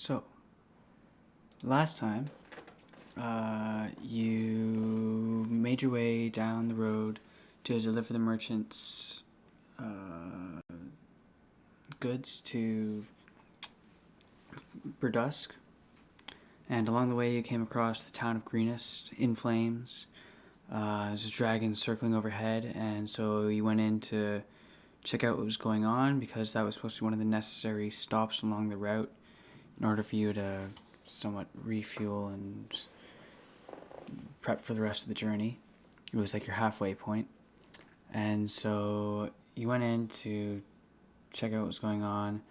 So, last time, you made your way down the road to deliver the merchant's goods to Burdusk, and along the way you came across the town of Greenest in flames. There's a dragon circling overhead, and so you went in to check out what was going on because that was supposed to be one of the necessary stops along the route in order for you to somewhat refuel and prep for the rest of the journey. It was like your halfway point. And so you went in to check out what was going on,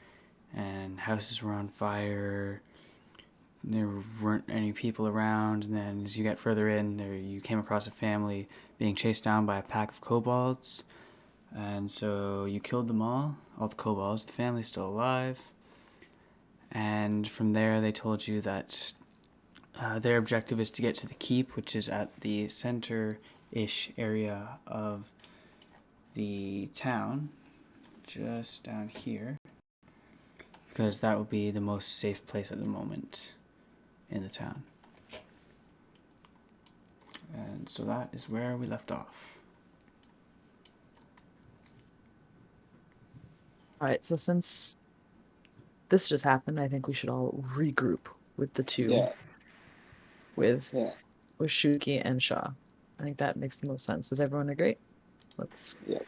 and houses were on fire. There weren't any people around, and then as you get further in, you came across a family being chased down by a pack of kobolds. And so you killed them all the kobolds. The family's still alive. And from there, they told you that their objective is to get to the keep, which is at the center-ish area of the town, just down here, because that will be the most safe place at the moment in the town. And so that is where we left off. All right, so since this just happened, I think we should all regroup with the two. Yeah. With Shuki and Shaa. I think that makes the most sense. Does everyone agree? Let's. Yeah.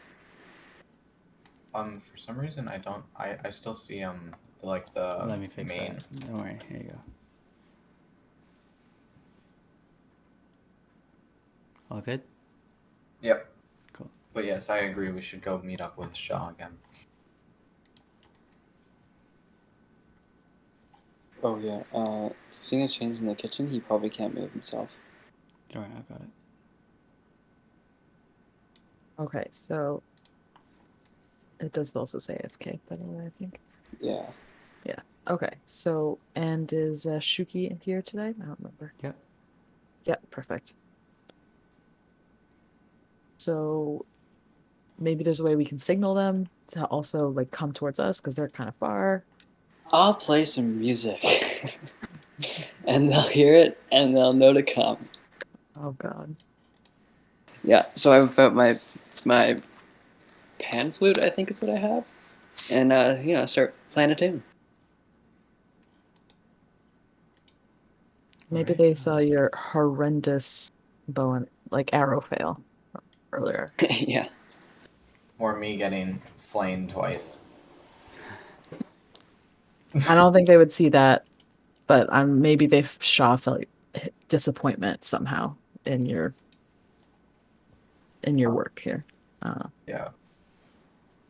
For some reason I still see the Let me fix main. that. Don't worry. Here you go. All good? Yep. Cool. But yes, I agree. We should go meet up with Shaa again. Oh yeah. Seeing a change in the kitchen, he probably can't move himself. Don't worry, I got it. Okay, so it does also say AFK, by the way, I think. Yeah. Yeah. Okay, so, and is Shuki in here today? I don't remember. Yep. Yep, perfect. So maybe there's a way we can signal them to also like come towards us because they're kind of far. I'll play some music, and they'll hear it, and they'll know to come. Oh God. Yeah. So I whip out my pan flute, I think is what I have, and start playing a tune. Maybe they saw your horrendous bow and arrow fail earlier. Yeah. Or me getting slain twice. I don't think they would see that, but maybe Shaa felt disappointment somehow in your work here. Yeah.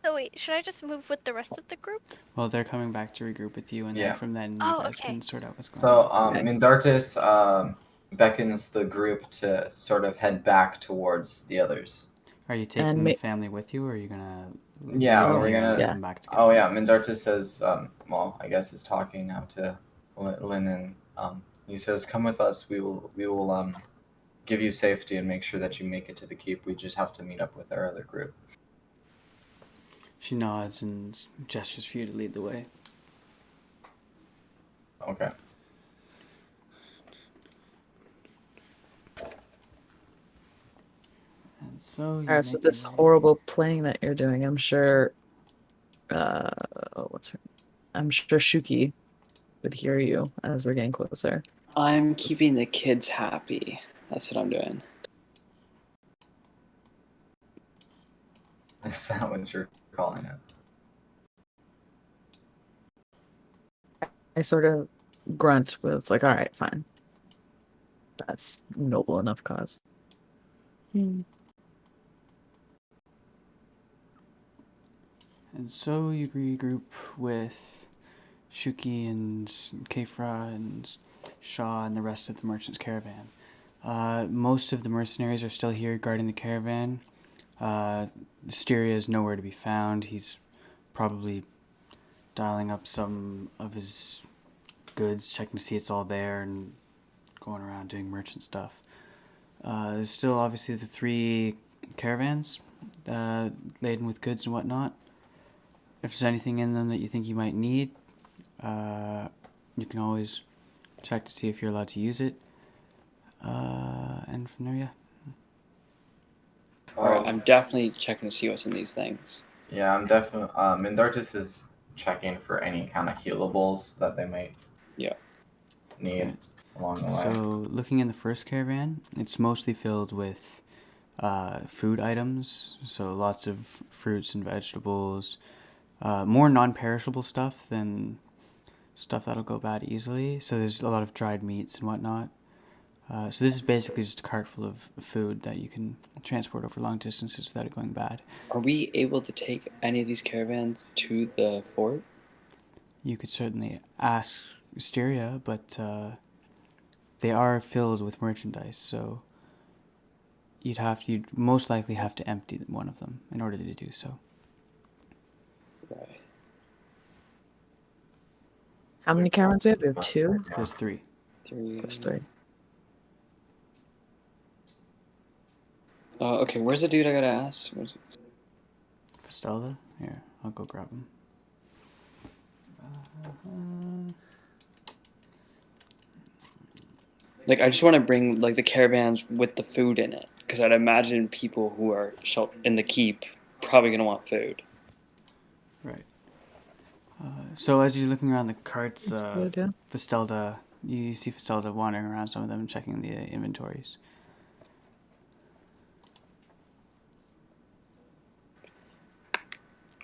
So wait, should I just move with the rest of the group? Well, they're coming back to regroup with you, and Yeah. then from then you guys can sort out what's going So on. Mindartis beckons the group to sort of head back towards the others. Are you taking the family with you, or are you gonna? Yeah, we're gonna come back together. Oh yeah, Mindartis says, well, I guess is talking now to Lynn, and he says, "Come with us. We will give you safety and make sure that you make it to the keep. We just have to meet up with our other group." She nods and gestures for you to lead the way. Okay. And so so this horrible playing that you're doing, I'm sure. I'm sure Shuki would hear you as we're getting closer. I'm keeping the kids happy. That's what I'm doing. Is that what you're calling it? I sort of grunt with all right, fine. That's noble enough cause. And so you regroup with Shuki and Keiphra and Shaa and the rest of the merchant's caravan. Most of the mercenaries are still here guarding the caravan. Asteria is nowhere to be found. He's probably dialing up some of his goods, checking to see it's all there, and going around doing merchant stuff. There's still obviously the 3 caravans laden with goods and whatnot. If there's anything in them that you think you might need, you can always check to see if you're allowed to use it. And from there, yeah. Alright, I'm definitely checking to see what's in these things. Yeah, I'm definitely. Mindartis is checking for any kind of healables that they might need Right. along the way. So, looking in the first caravan, it's mostly filled with food items. So, lots of fruits and vegetables. More non-perishable stuff than stuff that'll go bad easily. So, there's a lot of dried meats and whatnot. So, this is basically just a cart full of food that you can transport over long distances without it going bad. Are we able to take any of these caravans to the fort? You could certainly ask Wisteria, but they are filled with merchandise, so you'd most likely have to empty one of them in order to do so. Right. How many caravans do we have? We have 2? There's 3. 3. There's 3. Okay, where's the dude I gotta ask? Stella? Here, I'll go grab him. Like, I just want to bring like the caravans with the food in it, because I'd imagine people who are in the keep probably gonna want food. Right. So as you're looking around the carts, That's good, yeah. Vestelda, you see Vestelda wandering around some of them and checking the inventories.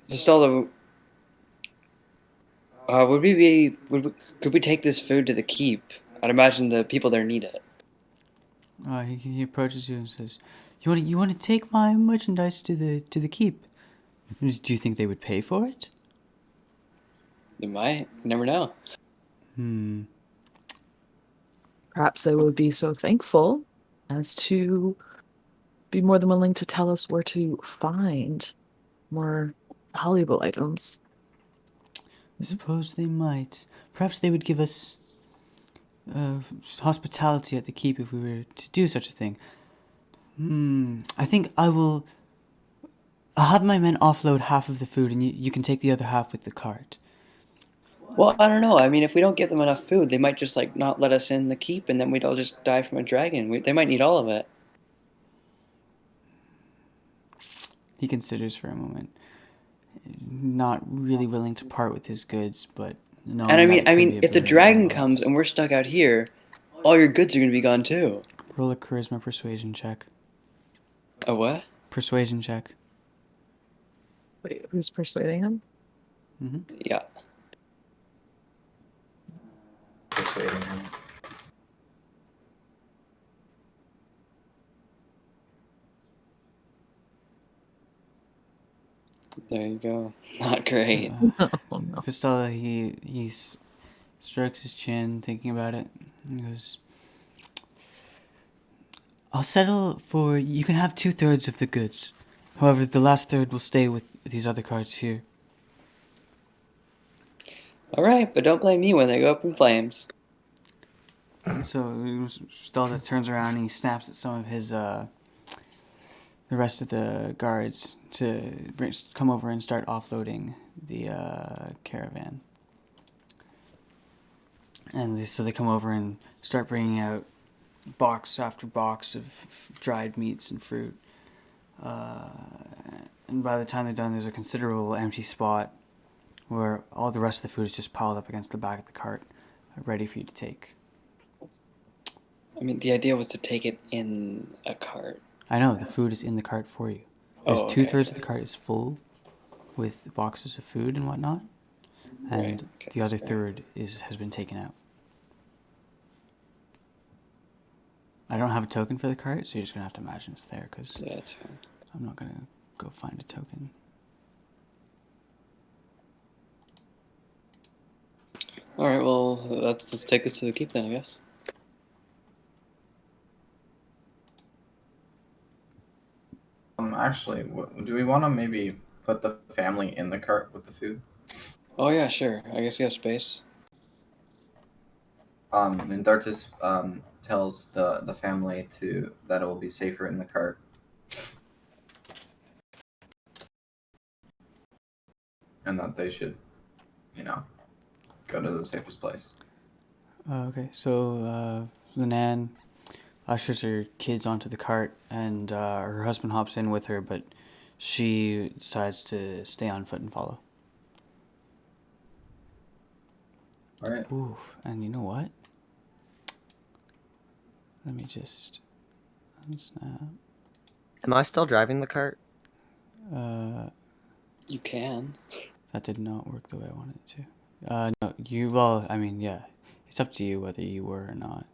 Stella, could we take this food to the keep? I'd imagine the people there need it. He approaches you and says, "You want to take my merchandise to the keep? Do you think they would pay for it?" They might. You never know. Perhaps they would be so thankful as to be more than willing to tell us where to find more valuable items. I suppose they might. Perhaps they would give us hospitality at the keep if we were to do such a thing. I think I'll have my men offload half of the food, and you can take the other half with the cart. Well, I don't know. I mean, if we don't give them enough food, they might just like not let us in the keep, and then we'd all just die from a dragon. They might need all of it. He considers for a moment, not really willing to part with his goods, but no. And I mean, if the dragon comes and we're stuck out here, all your goods are gonna be gone too. Roll a charisma persuasion check. A what? Persuasion check. Wait, who's persuading him? Yeah. Persuading him. There you go. Not great. Oh, no. Fistella, he strokes his chin, thinking about it, and goes, "I'll settle for you can have 2/3 of the goods. However, the last third will stay with these other carts here." All right, but don't blame me when they go up in flames. And so Stelza turns around and he snaps at some of his the rest of the guards to come over and start offloading the caravan. And so they come over and start bringing out box after box of dried meats and fruit. And by the time they're done, there's a considerable empty spot where all the rest of the food is just piled up against the back of the cart, ready for you to take. I mean, the idea was to take it in a cart. I know, the food is in the cart for you. There's Okay. 2/3 of the cart is full with boxes of food and whatnot, and Right, okay, the other that's third has been taken out. I don't have a token for the cart, so you're just going to have to imagine it's there, because Yeah, that's fine. I'm not going to go find a token. All right, well, let's take this to the keep then, I guess. Actually, do we want to maybe put the family in the cart with the food? Oh yeah, sure. I guess we have space. Mindartis tells the family that it will be safer in the cart. And that they should, go to the safest place. Okay, so Linan ushers her kids onto the cart, and her husband hops in with her, but she decides to stay on foot and follow. All right. Oof, and you know what? Let me just unsnap. Am I still driving the cart? You can. That did not work the way I wanted it to. No, you, well, I mean, yeah. It's up to you whether you were or not.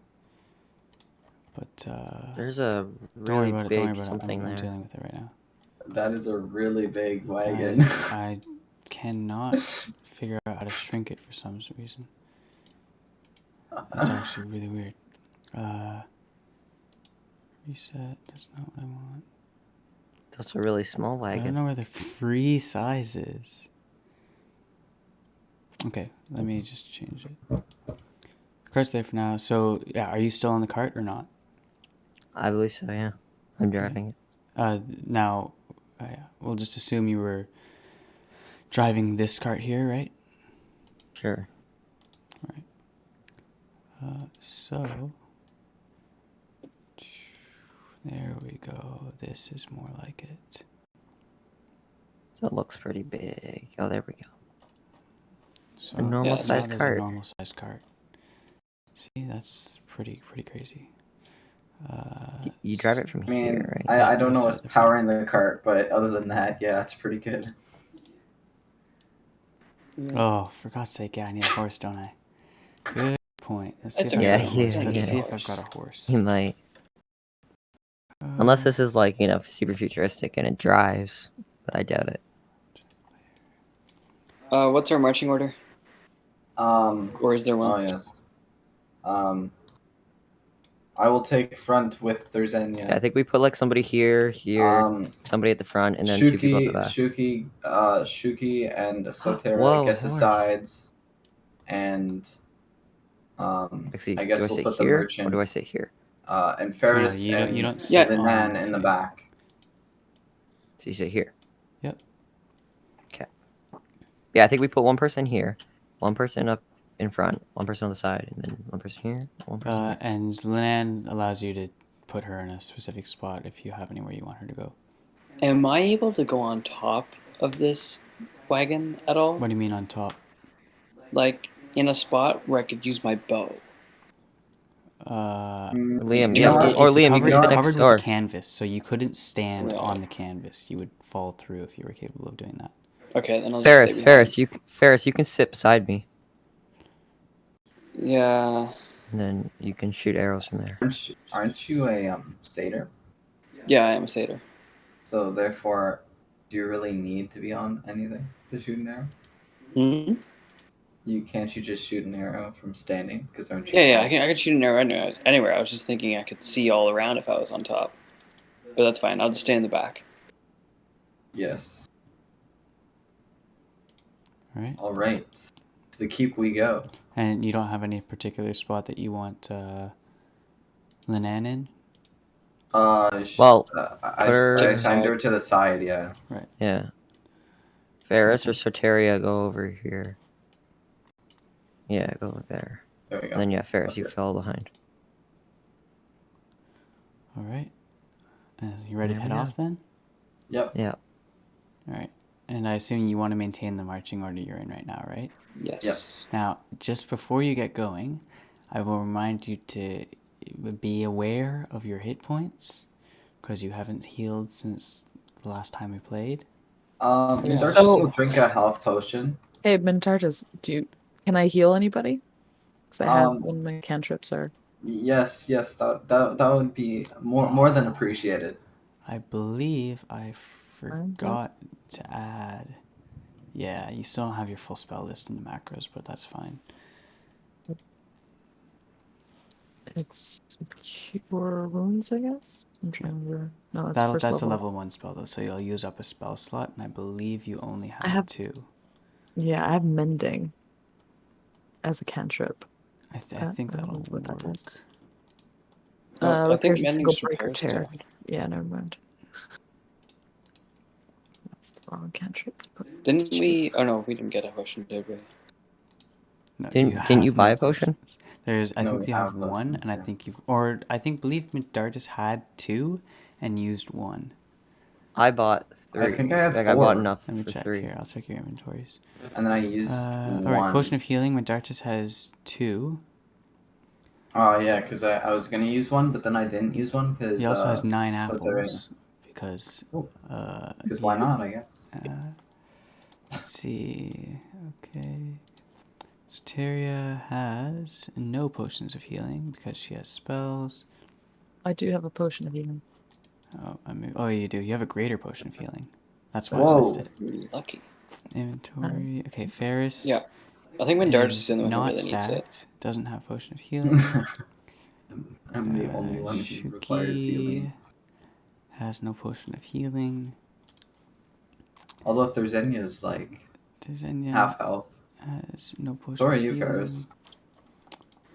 But, There's a don't worry really about it, big don't worry about it. something I'm there. dealing with it right now. That is a really big wagon. I cannot figure out how to shrink it for some reason. It's actually really weird. Reset, that's not what I want. That's a really small I don't wagon. know where the free size is. Okay, let me just change it. The cart's there for now. So, yeah, are you still on the cart or not? I believe so, yeah. I'm driving it. Now, we'll just assume you were driving this cart here, right? Sure. So, there we go. This is more like it. That looks pretty big. Oh, there we go. So A normal now sized there's cart. a normal sized cart. See, that's pretty crazy. You drive it from I mean, here, right? I don't know Let's what's start the powering the cart, but other than that, yeah, it's pretty good. Oh, for God's sake, yeah, I need a horse, don't I? Good point. Let's see It's if okay. I've got a Yeah, horse. yeah, Let's yeah. see if I've got a horse. You might. Unless this is like, super futuristic and it drives, but I doubt it. What's our marching order? Or is there Oh one? yes. I will take front with Therzenya. Yeah, I think we put like somebody here, somebody at the front, and then two people at the back. Shuki and Soteria Whoa, get the horse. sides, and Actually, I guess do I we'll say put the here merchant. or do I say here? And Faris you and don't sit the on Nan the in the thing. back. So you say here. Yep. Okay. Yeah, I think we put one person here, one person up in front, one person on the side, and then one person here, one person here. And Linan allows you to put her in a specific spot if you have anywhere you want her to go. Am I able to go on top of this wagon at all? What do you mean on top? Like in a spot where I could use my bow? Liam, you yeah, know what? or it's Liam, covered, you can it's sit next covered with door. a canvas, so you couldn't stand Right. on the canvas. You would fall through if you were capable of doing that. Okay, then I'll just stay behind. Faris, you can sit beside me, Yeah. and then you can shoot arrows from there. Aren't you a satyr? Yeah, I am a satyr. So therefore, do you really need to be on anything to shoot an arrow? Hmm? Can't you just shoot an arrow from standing? Because aren't you? Yeah, I can shoot an arrow anywhere. I was just thinking I could see all around if I was on top. But that's fine. I'll just stay in the back. Yes. All right. All right. To the keep we go. And you don't have any particular spot that you want Linan in? Well, I put her- assigned her to the side. Yeah. Right. Yeah. Faris or Okay. Soteria, go over here. Yeah, go over there. There we go. And then yeah, Faris, That's you good. fell behind. All right. You ready to There head we off then? Yep. Yeah. All right. And I assume you want to maintain the marching order you're in right now, right? Yes. Now, just before you get going, I will remind you to be aware of your hit points, because you haven't healed since the last time we played. Mindartis Oh. will drink a health potion. Hey, Mindartis, can I heal anybody? Because I have one of my cantrips are. Yes, that would be more than appreciated. I believe I forgot to add... Yeah, you still don't have your full spell list in the macros, but that's fine. It's cure wounds, I guess. I'm trying to remember. No, that's first That's level. a level 1 spell, though, so you'll use up a spell slot, and I believe you only have, have- 2. Yeah, I have mending as a cantrip. I think I don't that'll know what that work. does. I think Repairs a single mending's break or repairs tear. attack. Yeah, never mind. That's the wrong cantrip to put. Didn't we? Oh no, we didn't get a potion, did we? No, Didn't you have buy no a potion? potions. There's, I No, think we you have have one, potions, and I yeah. think you've, or I believe Mindartis had 2 and used 1. I bought 3. I think I had Like I bought 4. enough Let me for check 3. here. I'll check your inventories. And then I used All one. right, potion of healing. Mindartis has 2. Oh yeah, because I was gonna use one, but then I didn't use one because He also has 9 Soteria. apples because Oh, because yeah. why not? I guess. Let's see. Okay. Soteria has no potions of healing because she has spells. I do have a potion of healing. Oh, you do. You have a greater potion of healing. That's why I Whoa. missed it. Lucky. Inventory. Okay, Faris. Yeah. I think Mindartis is is the only one who not really needs it. stacked. Doesn't have potion of healing. I'm the only one who requires healing. Shuki has no potion of healing. Although Therzenya is like Therzenya half health. has no potion So are of you, healing. Faris.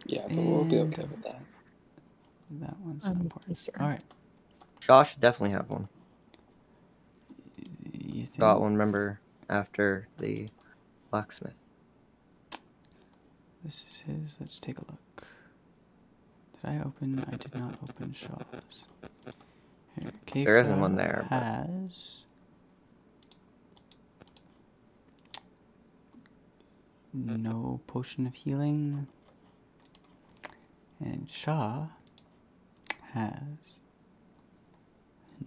Yeah, but we'll be And okay with that. that one's not important. Yes, sir. All right. Shaa should definitely have one. You think? Got one, remember, after the blacksmith. This is his. Let's take a look. Did I open? I did not open Shaw's. Here, Keiphra There isn't one there, but- has no potion of healing, and Shaa has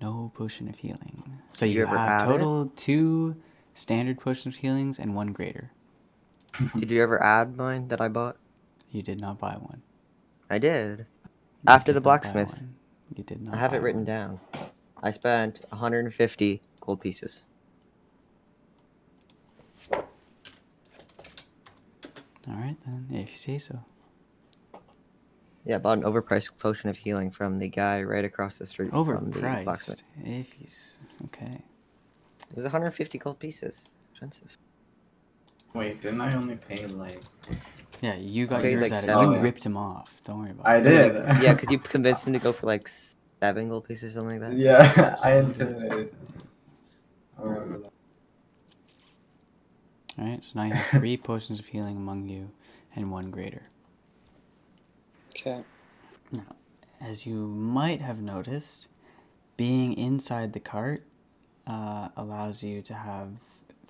no potion of healing. So Did you you ever have add it? total 2 standard potions of healings and 1 greater. Did you ever add mine that I bought? You did not buy one. I did. You After did the not buy blacksmith. one. You did not. I have buy it written one. down. I spent 150 gold pieces. All right then, if you say so. Yeah, I bought an overpriced potion of healing from the guy right across the street from the blacksmith. Overpriced. If he's okay. It was 150 gold pieces. Expensive. Wait, didn't I only pay like? Yeah, you got Okay, yours like at it. 7. You yeah. ripped him off. Don't worry about I it. did. Yeah, because you convinced him to go for like 7 gold pieces or something like that. Yeah, I So intimidated. I remember that. All right, so now you have 3 potions of healing among you, and 1 greater. Okay. Now, as you might have noticed, being inside the cart allows you to have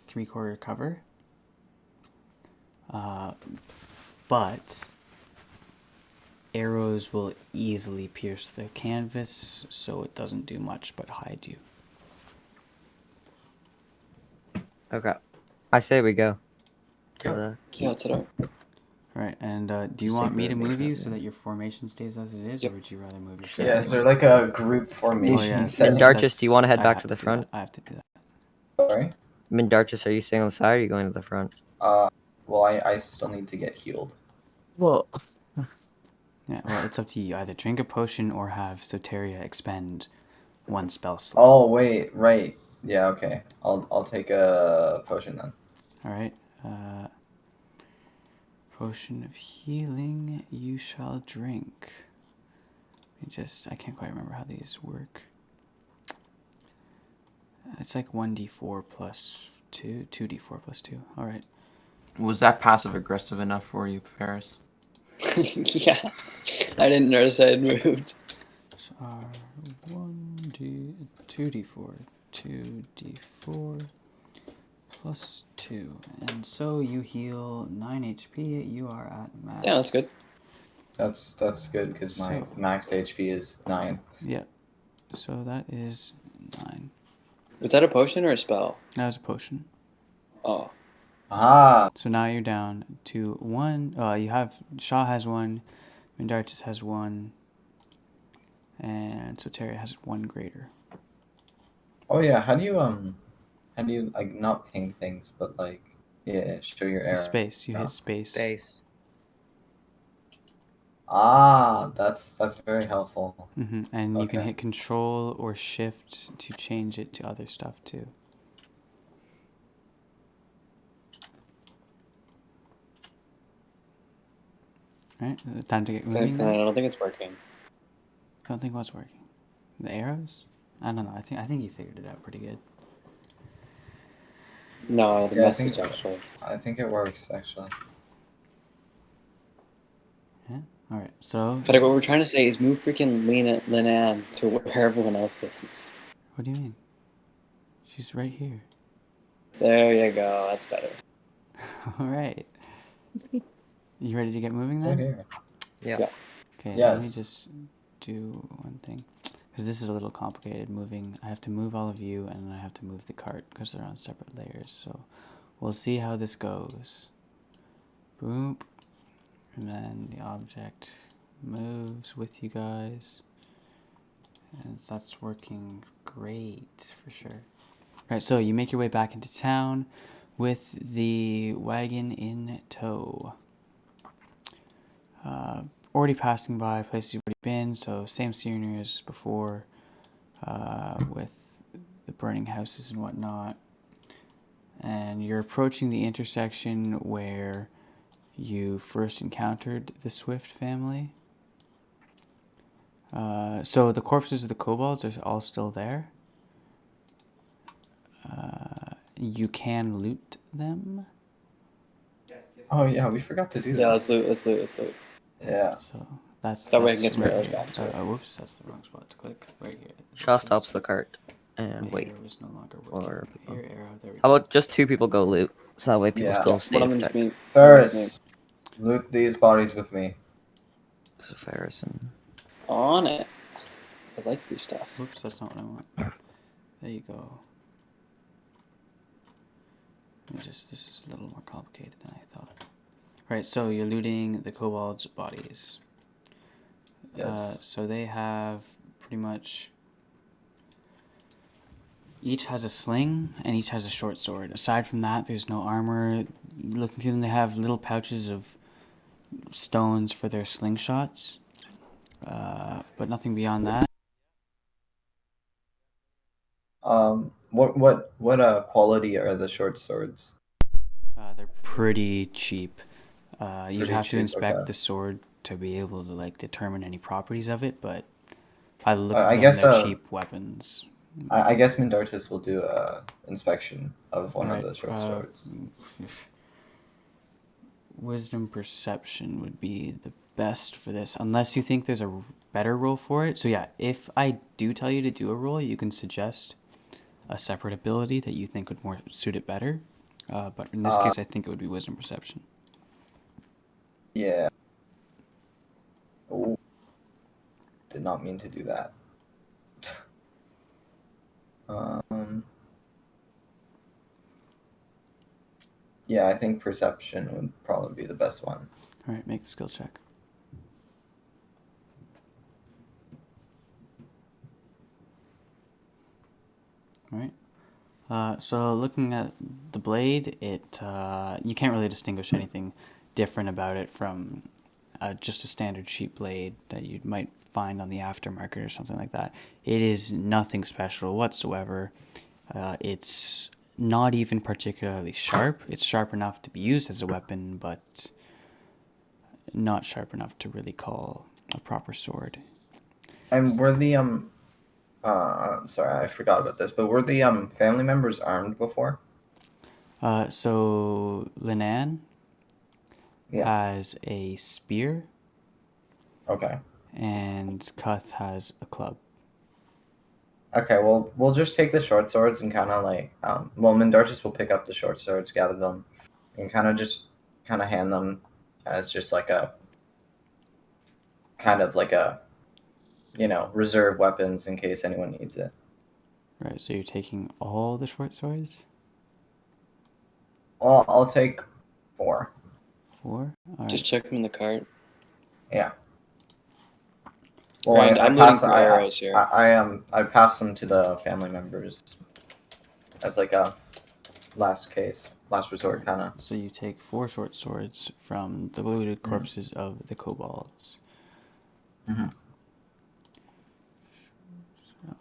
3/4 cover. But arrows will easily pierce the canvas, so it doesn't do much but hide you. Okay. I say we go. To the Yeah, let's head out. All right, and do you Just want take me the to move you vacation, so yeah. that your formation stays as it is, Yep. or would you rather move yourself? Yeah, is there like a group formation Oh, yeah. set? Mindartis, do you wanna head I back have to the do front? that. I have to do that. Sorry. Mindartis, are you staying on the side or are you going to the front? Well, I still need to get healed. Well, Yeah, well, it's up to you. Either drink a potion or have Soteria expend 1 spell slot. Oh wait, right. Yeah, okay. I'll take a potion then. All right. Potion of healing you shall drink. I can't quite remember how these work. It's like 1d4 plus 2, 2d4 plus 2. All right. Was that passive aggressive enough for you, Faris? Yeah. I didn't notice I had moved. So 2d4, 2d4 plus 2. And so you heal 9 HP. You are at max. Yeah, that's good. That's good because my So- max HP is 9. Yeah. So that is 9. Was that a potion or a spell? That was a potion. Oh. Ah, So now you're down to 1. You have Shaa has 1, Mindartis has 1, and Soteria has 1 greater. oh yeah. How do you like not ping things, but like show your arrow? Space. You Yeah. hit space. Base. Ah, that's very helpful. And you can Okay. hit Control or Shift to change it to other stuff too. Alright, time to get moving I then. don't think it's working. I don't think what's working. The arrows? I don't know. I think you figured it out pretty good. No, the Yeah, message actually. I think it works actually. All right. So But what we're trying to say is move freaking Linan to where everyone else is. what do you mean? She's right here. There you go. That's better. All right. You ready to get moving Right then? here. Yeah. Yeah. Okay. Let me Yes. just do one thing, because this is a little complicated moving. I have to move all of you, and I have to move the cart because they're on separate layers. So we'll see how this goes. Boop. And then the object moves with you guys. And that's working great for sure. All right, so you make your way back into town with the wagon in tow. Already passing by places you've already been, so same scenery as before, with the burning houses and whatnot. And you're approaching the intersection where you first encountered the Swift family. So the corpses of the kobolds are all still there. You can loot them. Oh yeah, we forgot to do Yeah, that. let's loot. Yeah. So that's That way I that's can get some right arrows here. back, too. Whoops, that's the wrong spot to click. Right here. Shaa This stops is- the cart and the wait. arrow is no longer for working. people. Here, arrow. There we How go. about just 2 people go loot, so that way people Yeah. still stay One of them's protected. me. Faris, loot these bodies with me. So Faris and On it. I like free stuff. Whoops, that's not what I want. There you go. This is a little more complicated than I thought. Right, so you're looting the kobolds' bodies. Yes. So they have pretty much... Each has a sling, and each has a short sword. Aside from that, there's no armor. Looking through them, they have little pouches of stones for their slingshots. But nothing beyond that. What quality are the short swords? They're pretty cheap. You'd Pretty have to cheap, inspect okay. the sword to be able to like determine any properties of it, but by the look I of them, guess, they're cheap weapons. I guess Mindartis will do a inspection of one Alright, of the short swords. Wisdom perception would be the best for this, unless you think there's a better roll for it. So yeah, if I do tell you to do a roll, you can suggest a separate ability that you think would more suit it better. But in this case, I think it would be wisdom perception. Yeah. Oh. Did not mean to do that. Yeah, I think perception would probably be the best one. All right, make the skill check. All right. So looking at the blade, it you can't really distinguish anything different about it from just a standard sheep blade that you might find on the aftermarket or something like that. It is nothing special whatsoever. It's not even particularly sharp. It's sharp enough to be used as a weapon, but not sharp enough to really call a proper sword. And were the sorry, I forgot about this, but were the family members armed before? So Linan Yeah. has a spear, Okay. and Cuth has a club. Okay, well, we'll just take the short swords and kind of like, well, Mindartis will pick up the short swords, gather them, and kind of hand them as just like a, reserve weapons in case anyone needs it. Right, so you're taking all the short swords? Well, I'll take 4. 4? All Just right. check them in the cart. Yeah. Well, Grand, I'm looting for arrows here. I pass them to the family members as like a last resort kind of. So you take 4 short swords from the looted corpses of the kobolds. Mm-hmm.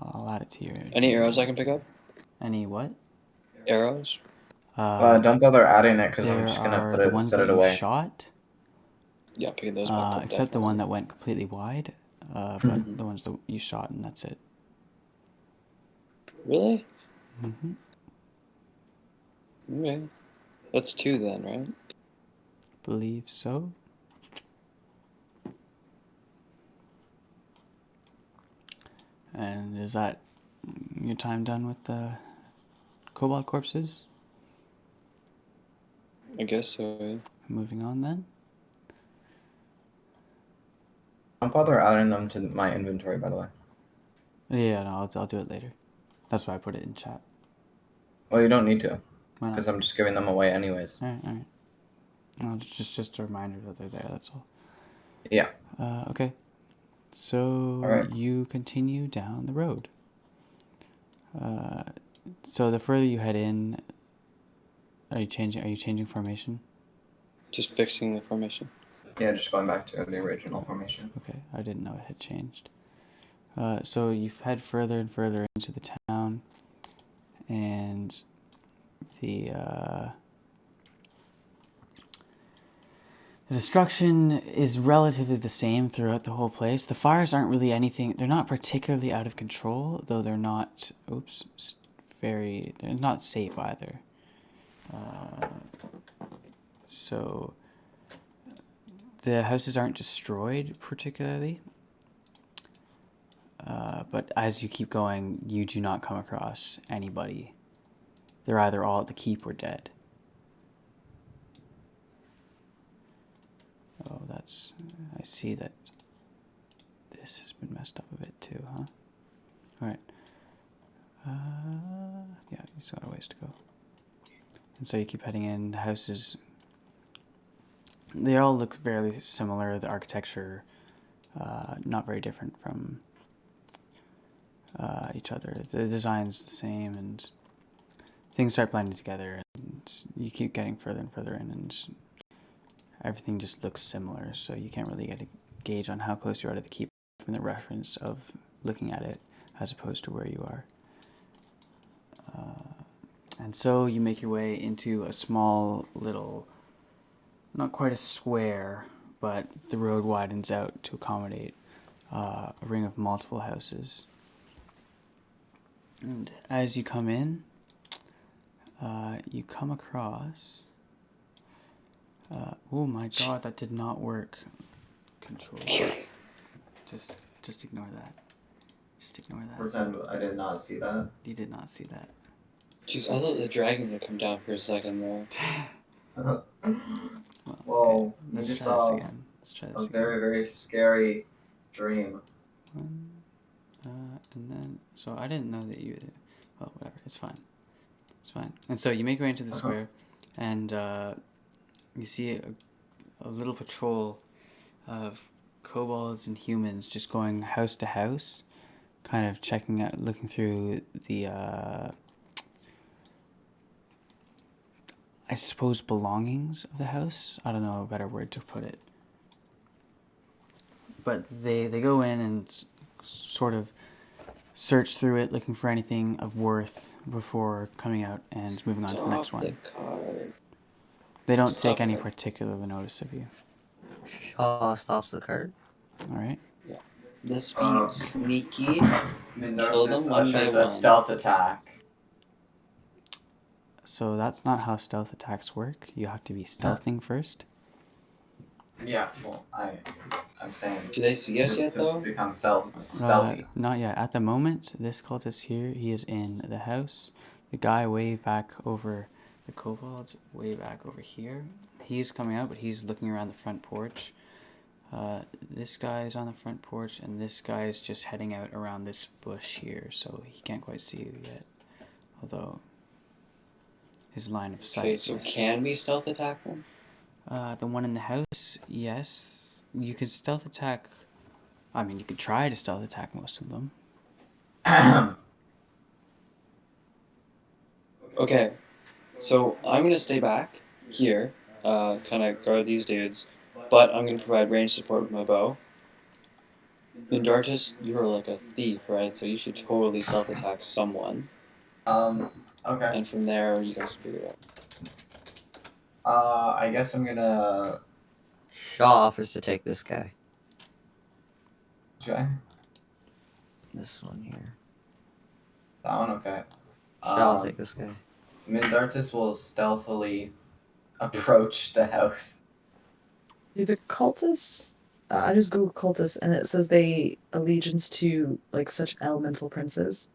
I'll add it to your... Any arrows I can pick up? Any what? Arrows? Don't bother adding it because I'm There just gonna are put the it ones put that it you away. shot, Yeah, picking those back up. except the one definitely. that went completely wide. But the ones that you shot, and that's it. Really? Mm-hmm. Okay. That's 2 then, right? Believe so. And is that your time done with the kobold corpses? I guess so. Yeah. Moving on then. Don't bother adding them to my inventory, by the way. Yeah, no, I'll do it later. That's why I put it in chat. Well, you don't need to, Why not? because I'm just giving them away anyways. All right. No, just a reminder that they're there. That's all. Yeah. Okay. So Alright. you continue down the road. So the further you head in, are you changing formation? Just fixing the formation. Yeah, just going back to the original formation. Okay, I didn't know it had changed. So you head further and further into the town, and the destruction is relatively the same throughout the whole place. The fires aren't really anything. They're not particularly out of control, though they're not. They're not safe either. So the houses aren't destroyed particularly. But as you keep going, you do not come across anybody. They're either all at the keep or dead. Oh, I see that this has been messed up a bit too, huh? Alright. Yeah, you still got a ways to go. And so you keep heading in. The houses, they all look fairly similar. The architecture, not very different from each other. The design's the same, and things start blending together, and you keep getting further and further in, and everything just looks similar, so you can't really get a gauge on how close you are to the keep from the reference of looking at it as opposed to where you are. And so you make your way into a small little, not quite a square, but the road widens out to accommodate a ring of multiple houses. And as you come in, you come across... oh my god, that did not work. Control. Just ignore that. Just ignore that. Pretend I did not see that. You did not see that. Jeez, I thought the dragon would come down for a second there. Whoa, okay. you Let's just try this saw again. Let's try a this again. very, very scary dream. And then, so I didn't know that you... Well, whatever, it's fine. It's fine. And so you make your way into the square, and you see a little patrol of kobolds and humans just going house to house, kind of checking out, looking through the, I suppose, belongings of the house. I don't know a better word to put it. But they go in and sort of search through it, looking for anything of worth before coming out and moving on to the next one. They don't take any particular notice of you. Shaa stops the cart. All right. Let's be sneaky. Kill Mindartis them one by ushers a one. stealth attack. So that's not how stealth attacks work. You have to be stealthing first. Yeah, well, I'm saying. Do they see us yet, to though? become stealthy. Not yet. At the moment, this cultist here, he is in the house. The guy way back over, the kobold way back over here. He's coming out, but he's looking around the front porch. This guy is on the front porch, and this guy is just heading out around this bush here, so he can't quite see you yet. Although his line of sight. Okay, so can we stealth attack them? The one in the house, yes. You could stealth attack. I mean, you could try to stealth attack most of them. Okay, so I'm gonna stay back here, kind of guard these dudes, but I'm gonna provide range support with my bow. Mindartis, you're like a thief, right? So you should totally stealth attack someone, Okay. and from there you guys figure it out. I guess I'm gonna. Shaa offers to take this guy. Okay. This one here. That one, okay. Shaa will take this guy. Mindartis will stealthily approach the house. Do the cultists I just Googled cultists, and it says they allegiance to like such elemental princes.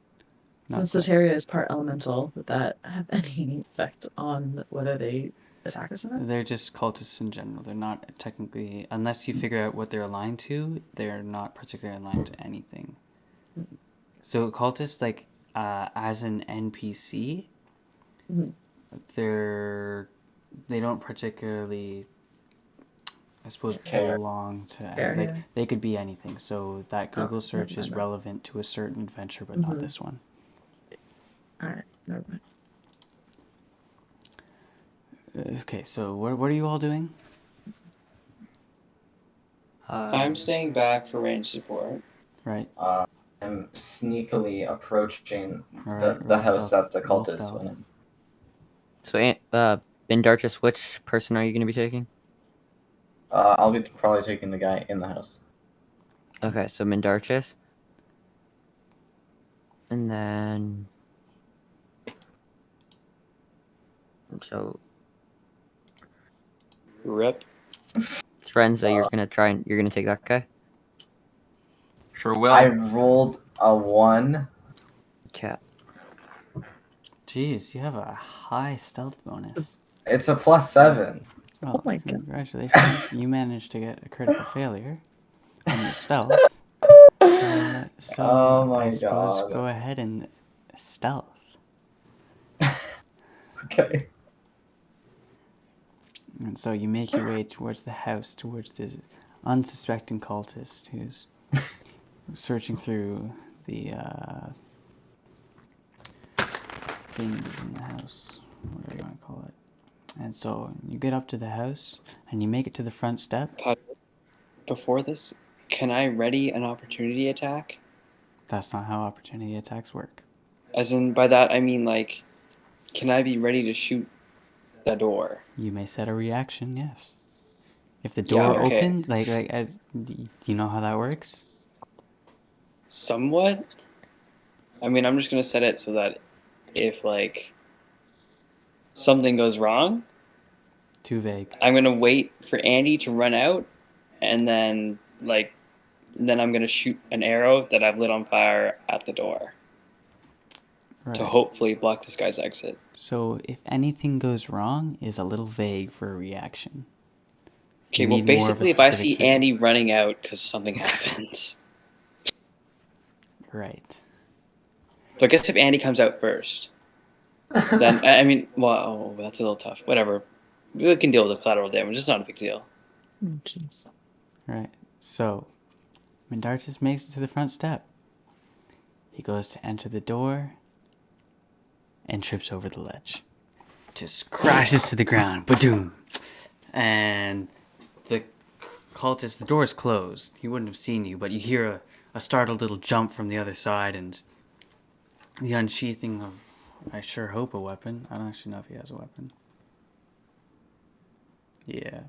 Not Since quite. Soteria is part elemental, would that have any effect on whether they attack us or not? They're just cultists in general. They're not technically, unless you figure out what they're aligned to, they're not particularly aligned to anything. So cultists, like, as an NPC, Mhm. they don't particularly, I suppose, Care. belong to Fair, like yeah. they could be anything. So that Google never search is mind that. relevant to a certain adventure, but not Mhm. this one. Alright, never mind. Okay, so what are you all doing? I'm staying back for range support. Right. I'm sneakily approaching All the right. Roll house stealth. that the Roll cultists stealth. went in. So, Mindartis, which person are you going to be taking? I'll be probably taking the guy in the house. Okay, so Mindartis. And then... So, Rip. Therzenya, you're gonna take that guy? Sure will. I rolled a 1. Okay. Jeez, you have a high stealth bonus. It's a +7. Well, my God. congratulations. You managed to get a critical failure on your stealth. So Oh my I suppose God. go ahead and stealth. Okay. And so you make your way towards the house, towards this unsuspecting cultist who's searching through the things in the house, whatever you want to call it. And so you get up to the house and you make it to the front step. Before this, can I ready an opportunity attack? That's not how opportunity attacks work. As in, by that I mean, like, can I be ready to shoot the door? You may set a reaction, yes. If the Yeah, door okay. opened, do you know how that works? Somewhat. I mean, I'm just gonna set it so that if, like, something goes wrong, Too vague. I'm gonna wait for Andy to run out, and then, like, then I'm gonna shoot an arrow that I've lit on fire at the door Right. to hopefully block this guy's exit. So if anything goes wrong is a little vague for a reaction. Okay, You well, need more of a basically, if I specific see trigger. Andy running out because something happens. Right. So I guess if Andy comes out first, then, I mean, well, oh, that's a little tough. Whatever. We can deal with the collateral damage. It's not a big deal. Oh, jeez. Right. So Mindartis makes it to the front step. He goes to enter the door and trips over the ledge. Just crashes to the ground. Ba-doom. And the cultist, the door is closed. He wouldn't have seen you, but you hear a startled little jump from the other side and the unsheathing of, I sure hope, a weapon. I don't actually know if he has a weapon. Yeah.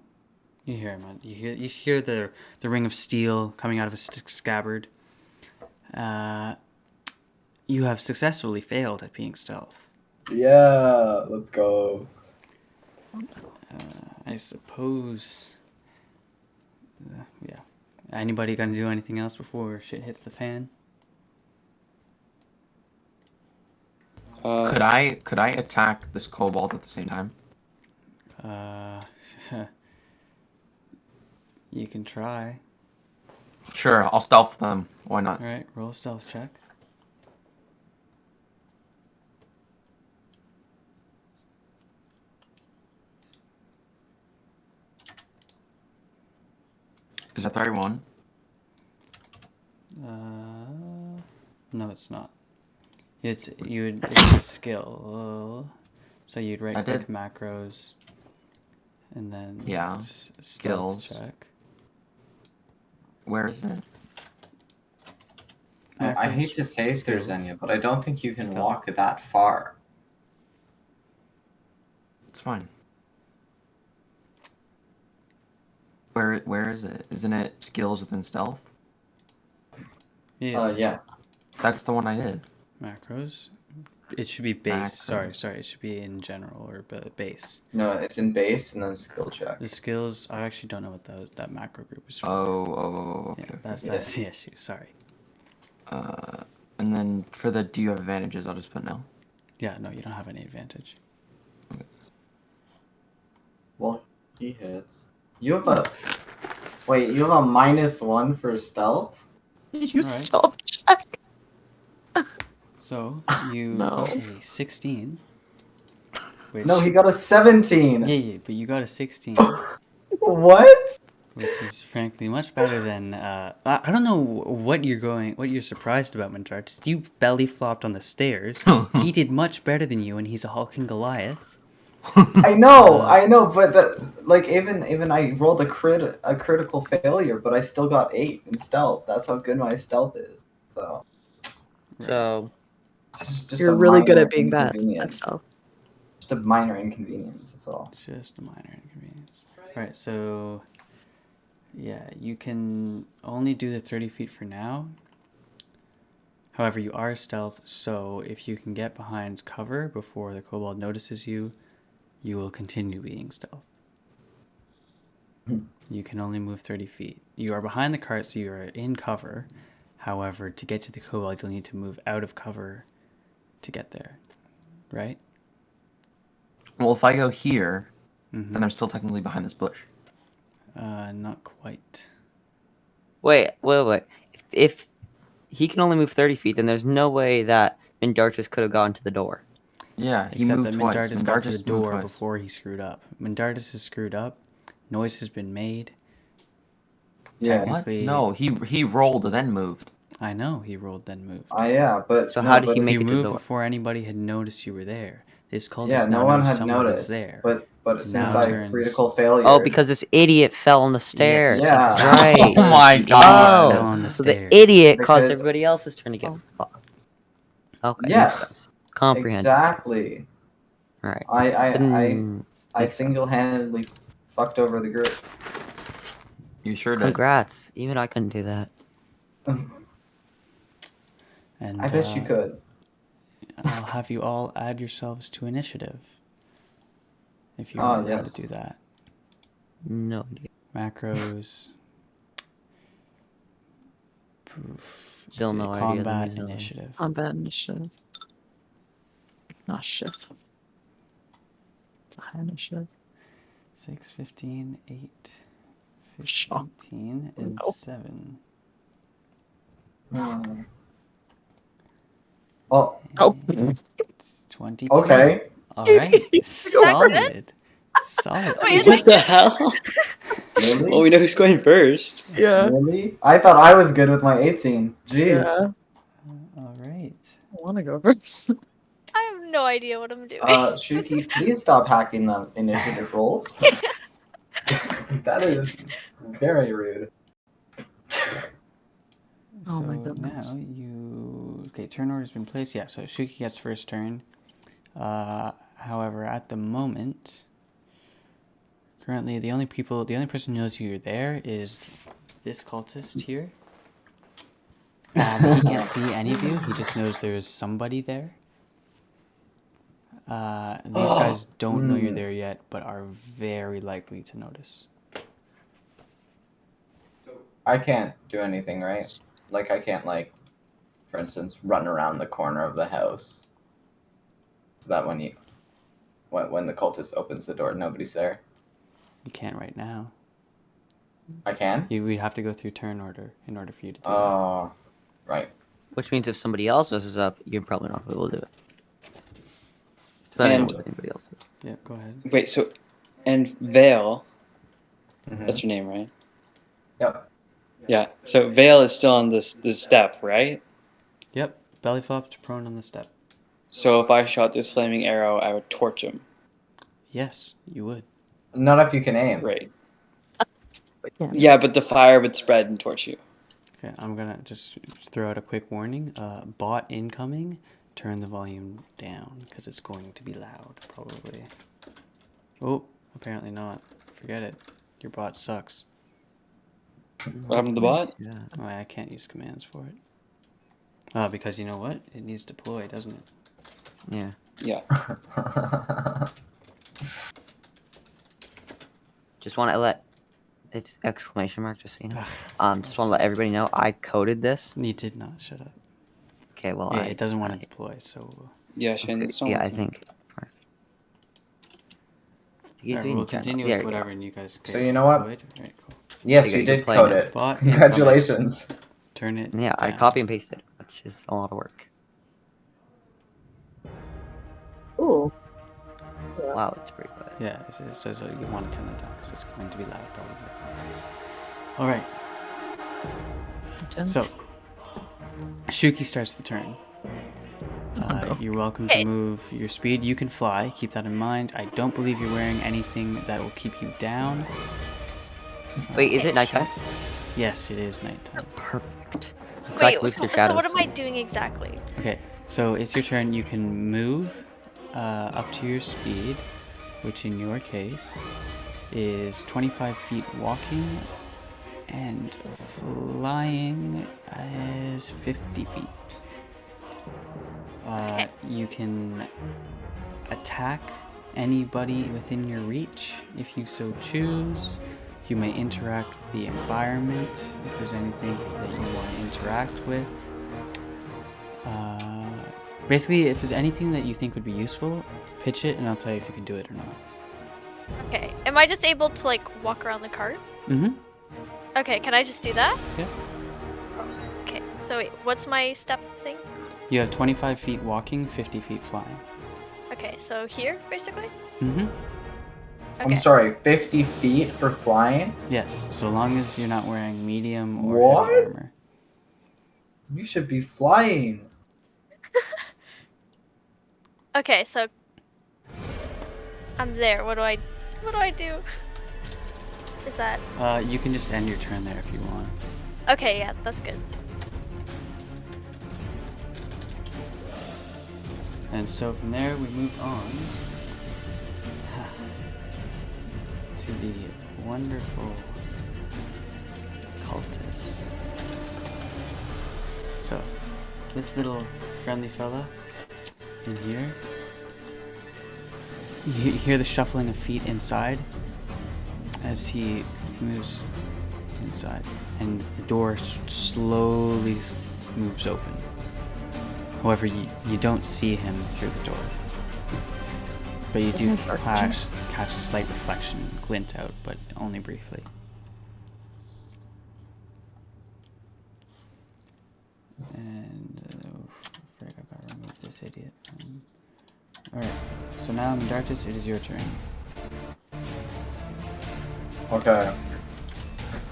You hear him. You hear the ring of steel coming out of a scabbard. You have successfully failed at being stealth. Yeah, let's go. I suppose. Yeah. Anybody gonna do anything else before shit hits the fan? Could I attack this kobold at the same time? You can try. Sure, I'll stealth them. Why not? All right, roll a stealth check. Is that 31? No, it's not. It's a skill. So you'd right I click did. macros, and then Yeah, stealth skills. check. Where is it? I hate Macros, to say skills. Therzenya, but I don't think you can Stealth. walk that far. It's fine. Where is it? Isn't it skills within stealth? Yeah. Yeah. That's the one I did. Macros. It should be base. Macro. Sorry. It should be in general or base. No, it's in base and then skill check. The skills. I actually don't know what that macro group is for. Okay. Yeah, that's Yeah. the issue. Sorry. And then for the do you have advantages? I'll just put no. Yeah, no, you don't have any advantage. Well, he hits. You have a you have a -1 for stealth. You Alright. stealth check. So you No. got a 16. Which, No, he got a 17. Yeah, but you got a 16, What? which is frankly much better than. I don't know what you're surprised about, Mindartis. You belly flopped on the stairs. He did much better than you, and he's a hulking Goliath. I know, but even I rolled a critical failure, but I still got 8 in stealth. That's how good my stealth is. So So it's just You're a really good minor at being bad at inconvenience. stealth. Just a minor inconvenience. That's all. Just a minor inconvenience. Right, so yeah, you can only do the 30 feet for now. However, you are stealth, so if you can get behind cover before the kobold notices you, you will continue being stealth. You can only move 30 feet. You are behind the cart, so you are in cover. However, to get to the kobold, you'll need to move out of cover to get there. Right? Well, if I go here, Mm-hmm. then I'm still technically behind this bush. Not quite. wait. If he can only move 30 feet, then there's no way that Mindartis could have gotten to the door. Yeah, he Except moved that twice. Mindartis got to the moved door twice. before he screwed up. Mindartis is screwed up. Noise has been made. Yeah. What? Technically- No, he rolled and then moved. I know he rolled then moved. Yeah, but So no, how did but he it's- make You it to the moved door? before anybody had noticed you were there. This cultist Yeah, now no one knows had somebody's noticed. there. But since Now I turns- critical failure. Oh, because this idiot fell on the stairs. Yes, Yeah. That's right. Oh my The idiot God. fell on the So the stairs. idiot caused Because- everybody else's turn to get fucked. Okay, Yes. makes sense. Comprehend. Exactly. All right. I single-handedly fucked over the group. You sure did. Congrats. Even I couldn't do that. And I bet you could. I'll have you all add yourselves to initiative. If you Ah, remember how yes. to do that. No idea. Macros. Poof. Still no idea, then Combat there's no- initiative. Combat initiative. Ah, shit. It's a high initiative. 6, 15, 8, Shock. 15, and No. 7. Hmm. Oh, Oh. It's 22. okay. Alright. Solid. Solid. Wait, What the hell? Really? Well, we know who's going first. Yeah. Really? I thought I was good with my 18. Jeez. Yeah. Alright. I want to go first. I have no idea what I'm doing. Shuki, please stop hacking the initiative rolls. That is very rude. Oh my So goodness. now you... Okay, turn order's been placed. Yeah, so Shuki gets first turn. However, at the moment... Currently, the only person who knows you're there is this cultist here. He can't see any of you. He just knows there's somebody there. These guys don't know you're there yet, but are very likely to notice. I can't do anything, right? Like, I can't, like, for instance, run around the corner of the house. So that when the cultist opens the door, nobody's there. You can't right now. I can? We'd have to go through turn order in order for you to do Oh, right. Which means if somebody else messes up, you're probably not able to do it. Depending on And- what anybody else does. that. Yeah, go ahead. Wait, so, and Vale, Mhm. that's your name, right? Yep. Yeah. So Vale is still on this step, right? Yep, belly flop to prone on the step. So if I shot this flaming arrow, I would torch him. Yes, you would. Not if you can aim. Right. But yeah. Yeah, but the fire would spread and torch you. Okay, I'm gonna just throw out a quick warning. Bot incoming. Turn the volume down because it's going to be loud, probably. Oh, apparently not. Forget it. Your bot sucks. What happened to the bot? Yeah. Oh, I can't use commands for it. Because you know what? It needs deploy, doesn't it? Yeah. Yeah. Just want to let it's exclamation mark. Just so you know. Just want to let everybody know I coded this. You did not. Shut up. Okay. Well, Yeah, it doesn't want to deploy, so. Yeah, Shane, that's not Yeah, I working. think. Alright, we'll continue with whatever, and you guys. So you know what? Alright, cool. Yes, You you can did play code now. it. Bot Congratulations. Turn it. Yeah, I down. copy and pasted, which is a lot of work. Ooh. Wow, it's pretty good. Yeah, so you want to turn it down because it's going to be loud, probably. All right. So, Shuki starts the turn. You're welcome to move your speed. You can fly. Keep that in mind. I don't believe you're wearing anything that will keep you down. Wait, is it nighttime? Yes, it is nighttime. Perfect. Wait, so what am I doing exactly? Okay, so it's your turn. You can move up to your speed, which in your case is 25 feet walking, and flying is 50 feet. You can attack anybody within your reach if you so choose. You may interact with the environment if there's anything that you want to interact with. Basically, if there's anything that you think would be useful, pitch it and I'll tell you if you can do it or not. Okay. Am I just able to like walk around the cart? Mm-hmm. Okay, can I just do that? Yeah. Okay, so wait, what's my step thing? You have 25 feet walking, 50 feet flying. Okay, so here, basically? Mm-hmm. Okay. I'm sorry, 50 feet for flying? Yes, so long as you're not wearing medium or What? heavy armor. You should be flying. Okay, so I'm there. What do I do? Is that You can just end your turn there if you want. okay? Yeah, that's good. And so from there we move on to the wonderful cultist. So this little friendly fella in here, you hear the shuffling of feet inside as he moves inside, and the door slowly moves open. However, you don't see him through the door, but you do catch a slight reflection glint out, but only briefly. And I gotta remove this idiot. Alright, so now Mindartis, it is your turn. Okay.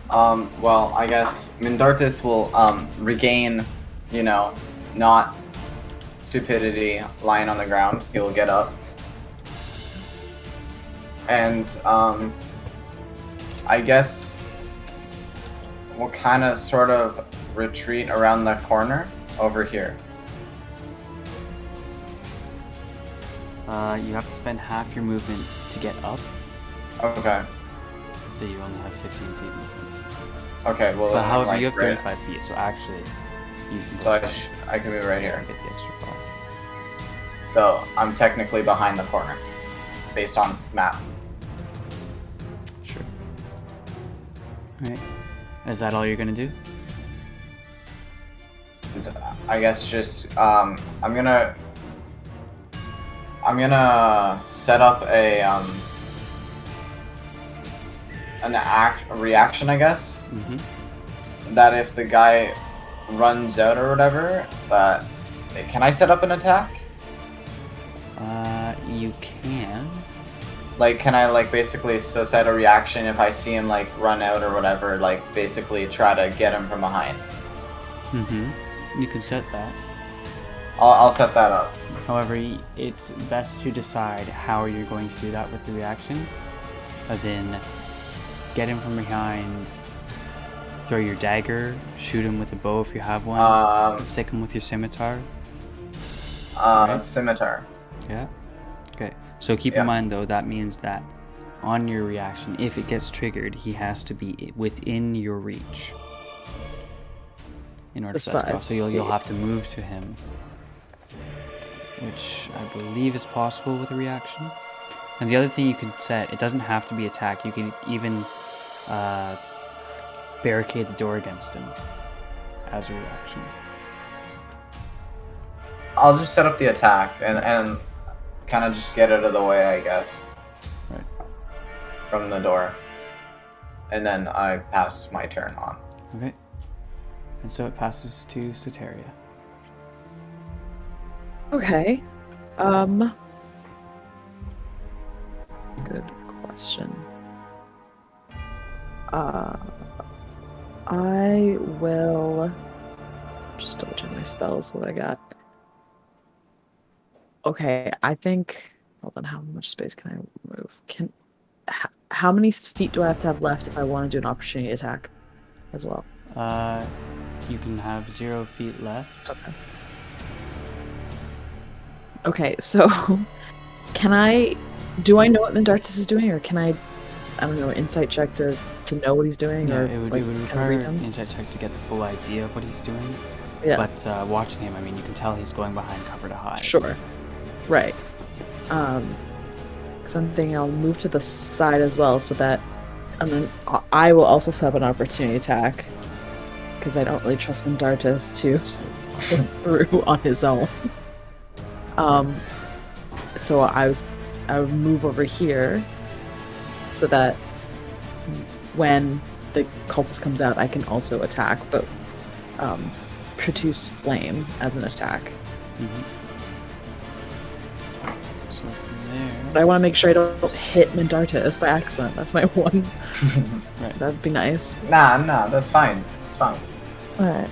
Well, I guess Mindartis will, regain, not stupidity lying on the ground. He'll get up. And, I guess we'll kind of sort of retreat around the corner over here. You have to spend half your movement to get up, Okay. so you only have 15 feet movement. Okay, well, But however, like, you have right- 35 feet, so actually, you can So go I can move right here. get the extra 5. So I'm technically behind the corner, based on map. Sure. Alright. Is that all you're gonna do? And I guess just I'm gonna set up a reaction, I guess. Mm-hmm. That if the guy runs out or whatever, that can I set up an attack? You can. Like, can I basically set a reaction if I see him run out or whatever? Basically try to get him from behind. Mm-hmm. You can set that. I'll set that up. However, it's best to decide how you're going to do that with the reaction. As in, get him from behind, throw your dagger, shoot him with a bow if you have one, stick him with your scimitar. Right? Scimitar. Yeah? Okay. So keep in mind, though, that means that on your reaction, if it gets triggered, he has to be within your reach in order for that to go off. So you'll have to move to him. which I believe is possible with a reaction. And the other thing you can set, it doesn't have to be attack. You can even barricade the door against him as a reaction. I'll just set up the attack and kind of just get out of the way, I guess. Right. From the door. And then I pass my turn on. Okay. And so it passes to Soteria. Okay. Good question. I will just double check my spells, what I got. Okay, I think. Hold on, how much space can I move? How many feet do I have to have left if I want to do an opportunity attack as well? You can have 0 feet left. Okay. Okay, so do I know what Mindartis is doing, or can I don't know, insight check to know what he's doing? Yeah, or it would require an insight check to get the full idea of what he's doing. Yeah. But watching him, I mean, you can tell he's going behind cover to hide. Sure. Right. Something I'll move to the side as well, so that, and then I will also set up an opportunity attack, because I don't really trust Mindartis to get through on his own. So I would move over here, so that when the cultist comes out, I can also attack, but produce flame as an attack. Mm-hmm. So from there... But I want to make sure I don't hit Mindartis by accident. That's my one. Right. That'd be nice. Nah, that's fine. It's fine. Alright.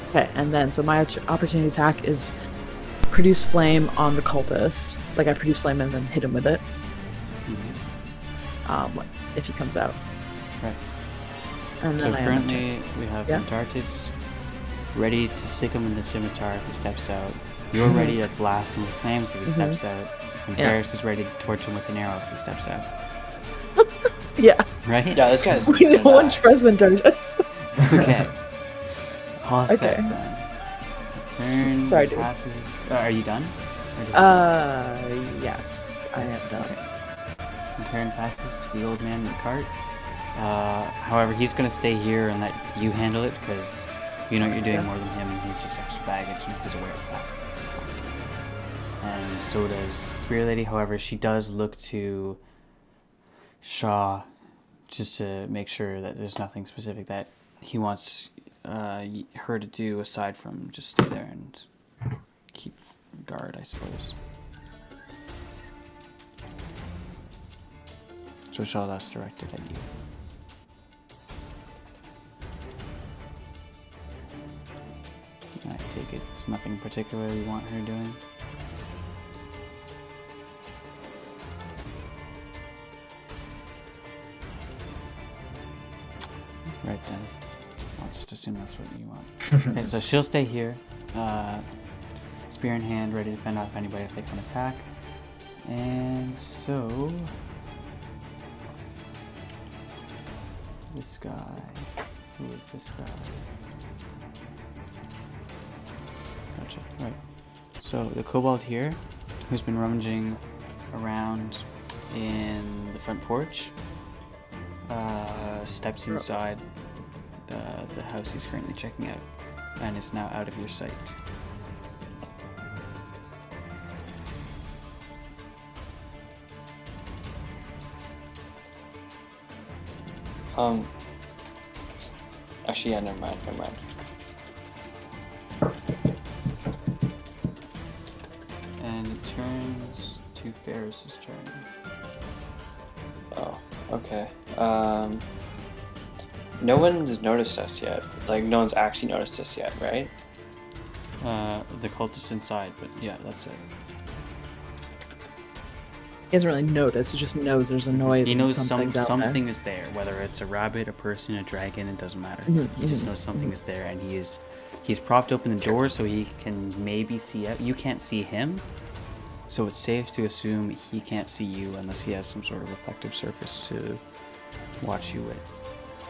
Okay, and then, so my opportunity attack is produce flame on the cultist. Like, I produce flame and then hit him with it. Mm-hmm. If he comes out. Right. And So then currently we have Yeah. Mindartis ready to stick him in the scimitar if he steps out. You're ready to blast him with flames if he steps out. And Yeah. Faris is ready to torch him with an arrow if he steps out. Yeah. Right? Yeah, this guy's. No one trusts Mindartis. Okay. All set Okay. then. Turn Sorry, dude. passes. Are you done? Or did Yes, I am done. your turn passes to the old man in the cart. However, he's going to stay here and let you handle it because you know you're doing more than him and he's just extra baggage and he's aware of that. And so does Spear Lady. However, she does look to Shaa just to make sure that there's nothing specific that he wants her to do aside from just stay there and keep guard, I suppose. So Shaa, that's directed at you. I take it there's nothing particular you want her doing. Right then. I'll just assume that's what you want. Okay, so she'll stay here. Spear in hand, ready to fend off anybody if they come attack. And so... this guy... Who is this guy? Gotcha, right. So the kobold here, who's been rummaging around in the front porch, steps inside the house he's currently checking out and is now out of your sight. Actually, yeah, never mind. And it turns to Faris's turn. Oh, okay. No one's noticed us yet. Like, no one's actually noticed us yet, right? The cultist inside, but yeah, that's it. He doesn't really notice, he just knows there's a noise. He knows and something's out something there. is there, whether it's a rabbit, a person, a dragon, it doesn't matter. He just knows something is there, and he's propped open the door so he can maybe see out. You can't see him, so it's safe to assume he can't see you unless he has some sort of reflective surface to watch you with.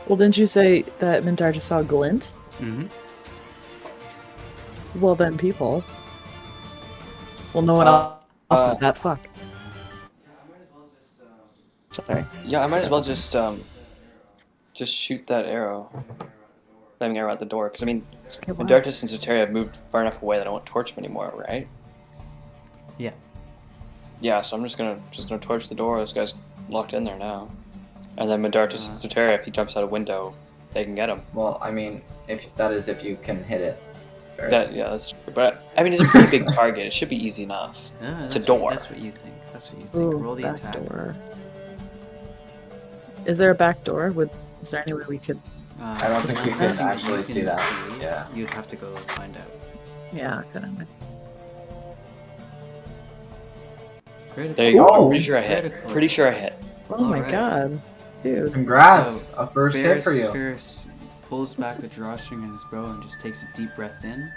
Well, didn't you say that Mindartis saw a glint? Mm-hmm. Well, then people. Well, no one Uh, else knows that. Fuck. Sorry. Yeah, I might as well just shoot that arrow. Flaming arrow at the door. Because, I mean, Just get one. Mindartis and Soteria have moved far enough away that I won't torch them anymore, right? Yeah. Yeah, so I'm just gonna torch the door. This guy's locked in there now. And then Mindartis and Soteria, if he jumps out a window, they can get him. Well, I mean, if you can hit it. Faris. That's true. But, I mean, it's a pretty big target. It should be easy enough. It's a door. That's what you think. That's what you think. Ooh, Roll the back attack. door. Is there a back door? Is there any way we could? I don't think you can actually you see can that. see. Yeah. You'd have to go find out. Yeah, kind of. Critical. There you go. Oh, I'm pretty sure I hit. critical. Pretty sure I hit. Oh my Alright. god, dude. Congrats! So, A first hit for you. Faris pulls back the drawstring in his bow and just takes a deep breath in,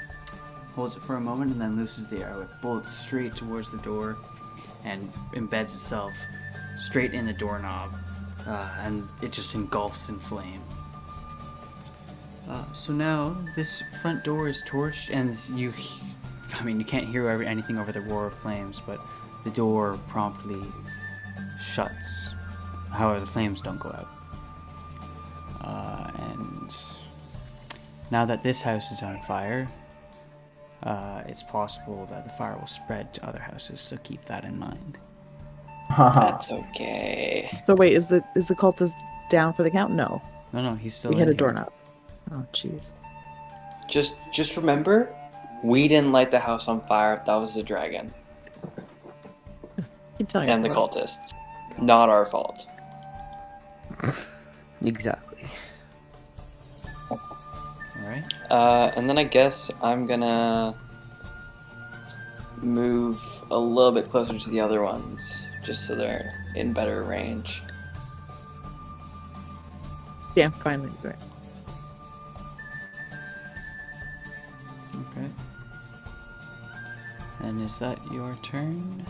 holds it for a moment, and then looses the arrow. It bolts straight towards the door and embeds itself straight in the doorknob, and it just engulfs in flame. So now this front door is torched, and you can't hear anything over the roar of flames, but the door promptly shuts. However, the flames don't go out. And now that this house is on fire, it's possible that the fire will spread to other houses, so keep that in mind. That's okay. So wait, is the cultist down for the count? No, No, he's still we hit in a here. doorknob. Oh jeez. Just remember, we didn't light the house on fire. That was the dragon Keep telling us and the about cultists. Not our fault. Exactly. Alright. And then I guess I'm gonna move a little bit closer to the other ones, just so they're in better range. it. Yeah, finally. Right. Okay. And is that your turn?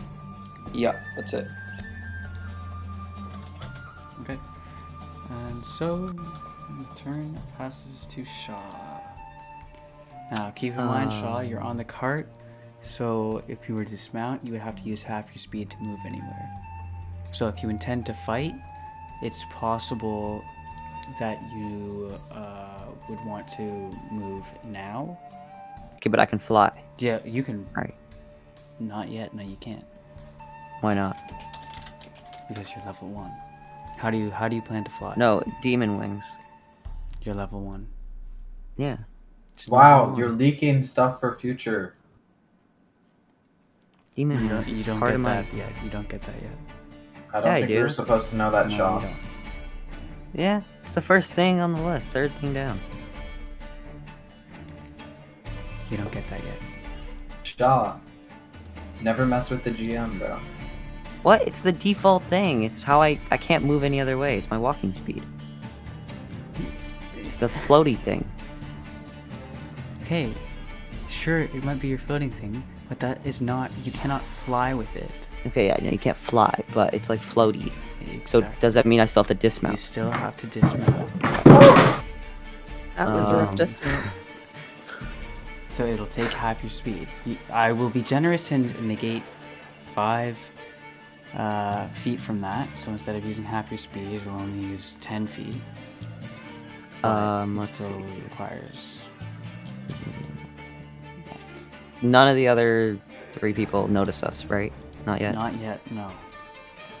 Yeah, that's it. Okay. And so, the turn passes to Shaa. Now, keep in mind, Shaa, you're on the cart, so if you were to dismount, you would have to use half your speed to move anywhere. So if you intend to fight, it's possible that you would want to move now. Okay, but I can fly. Yeah, you can. Right. Not yet. No, you can't, Why not? because you're level 1. How do you plan to fly? No, demon wings. You're level 1. Yeah. Just Wow, level you're one. leaking stuff for future. Demon You wings. don't, you don't Part get of my- that yet. You don't get that yet. I don't Yeah, I think do. we were supposed to know that, No, Shaw. you don't. Yeah, it's the first thing on the list. Third thing down. You don't get that yet. Shaw. Never mess with the GM, bro. What? It's the default thing. It's how I can't move any other way. It's my walking speed. It's the floaty thing. Okay, sure, it might be your floating thing, but that is not. You cannot fly with it. Okay, yeah, no, you can't fly, but it's like floaty. So Exactly. does that mean I still have to You dismount? still have to dismount. That was a rough Um, dismount. So it'll take half your speed. I will be generous and negate 5 feet from that. So instead of using half your speed, it'll only use 10 feet. But it Let's still see. requires that. None of the other 3 people notice us, right? Not yet. Not yet, no.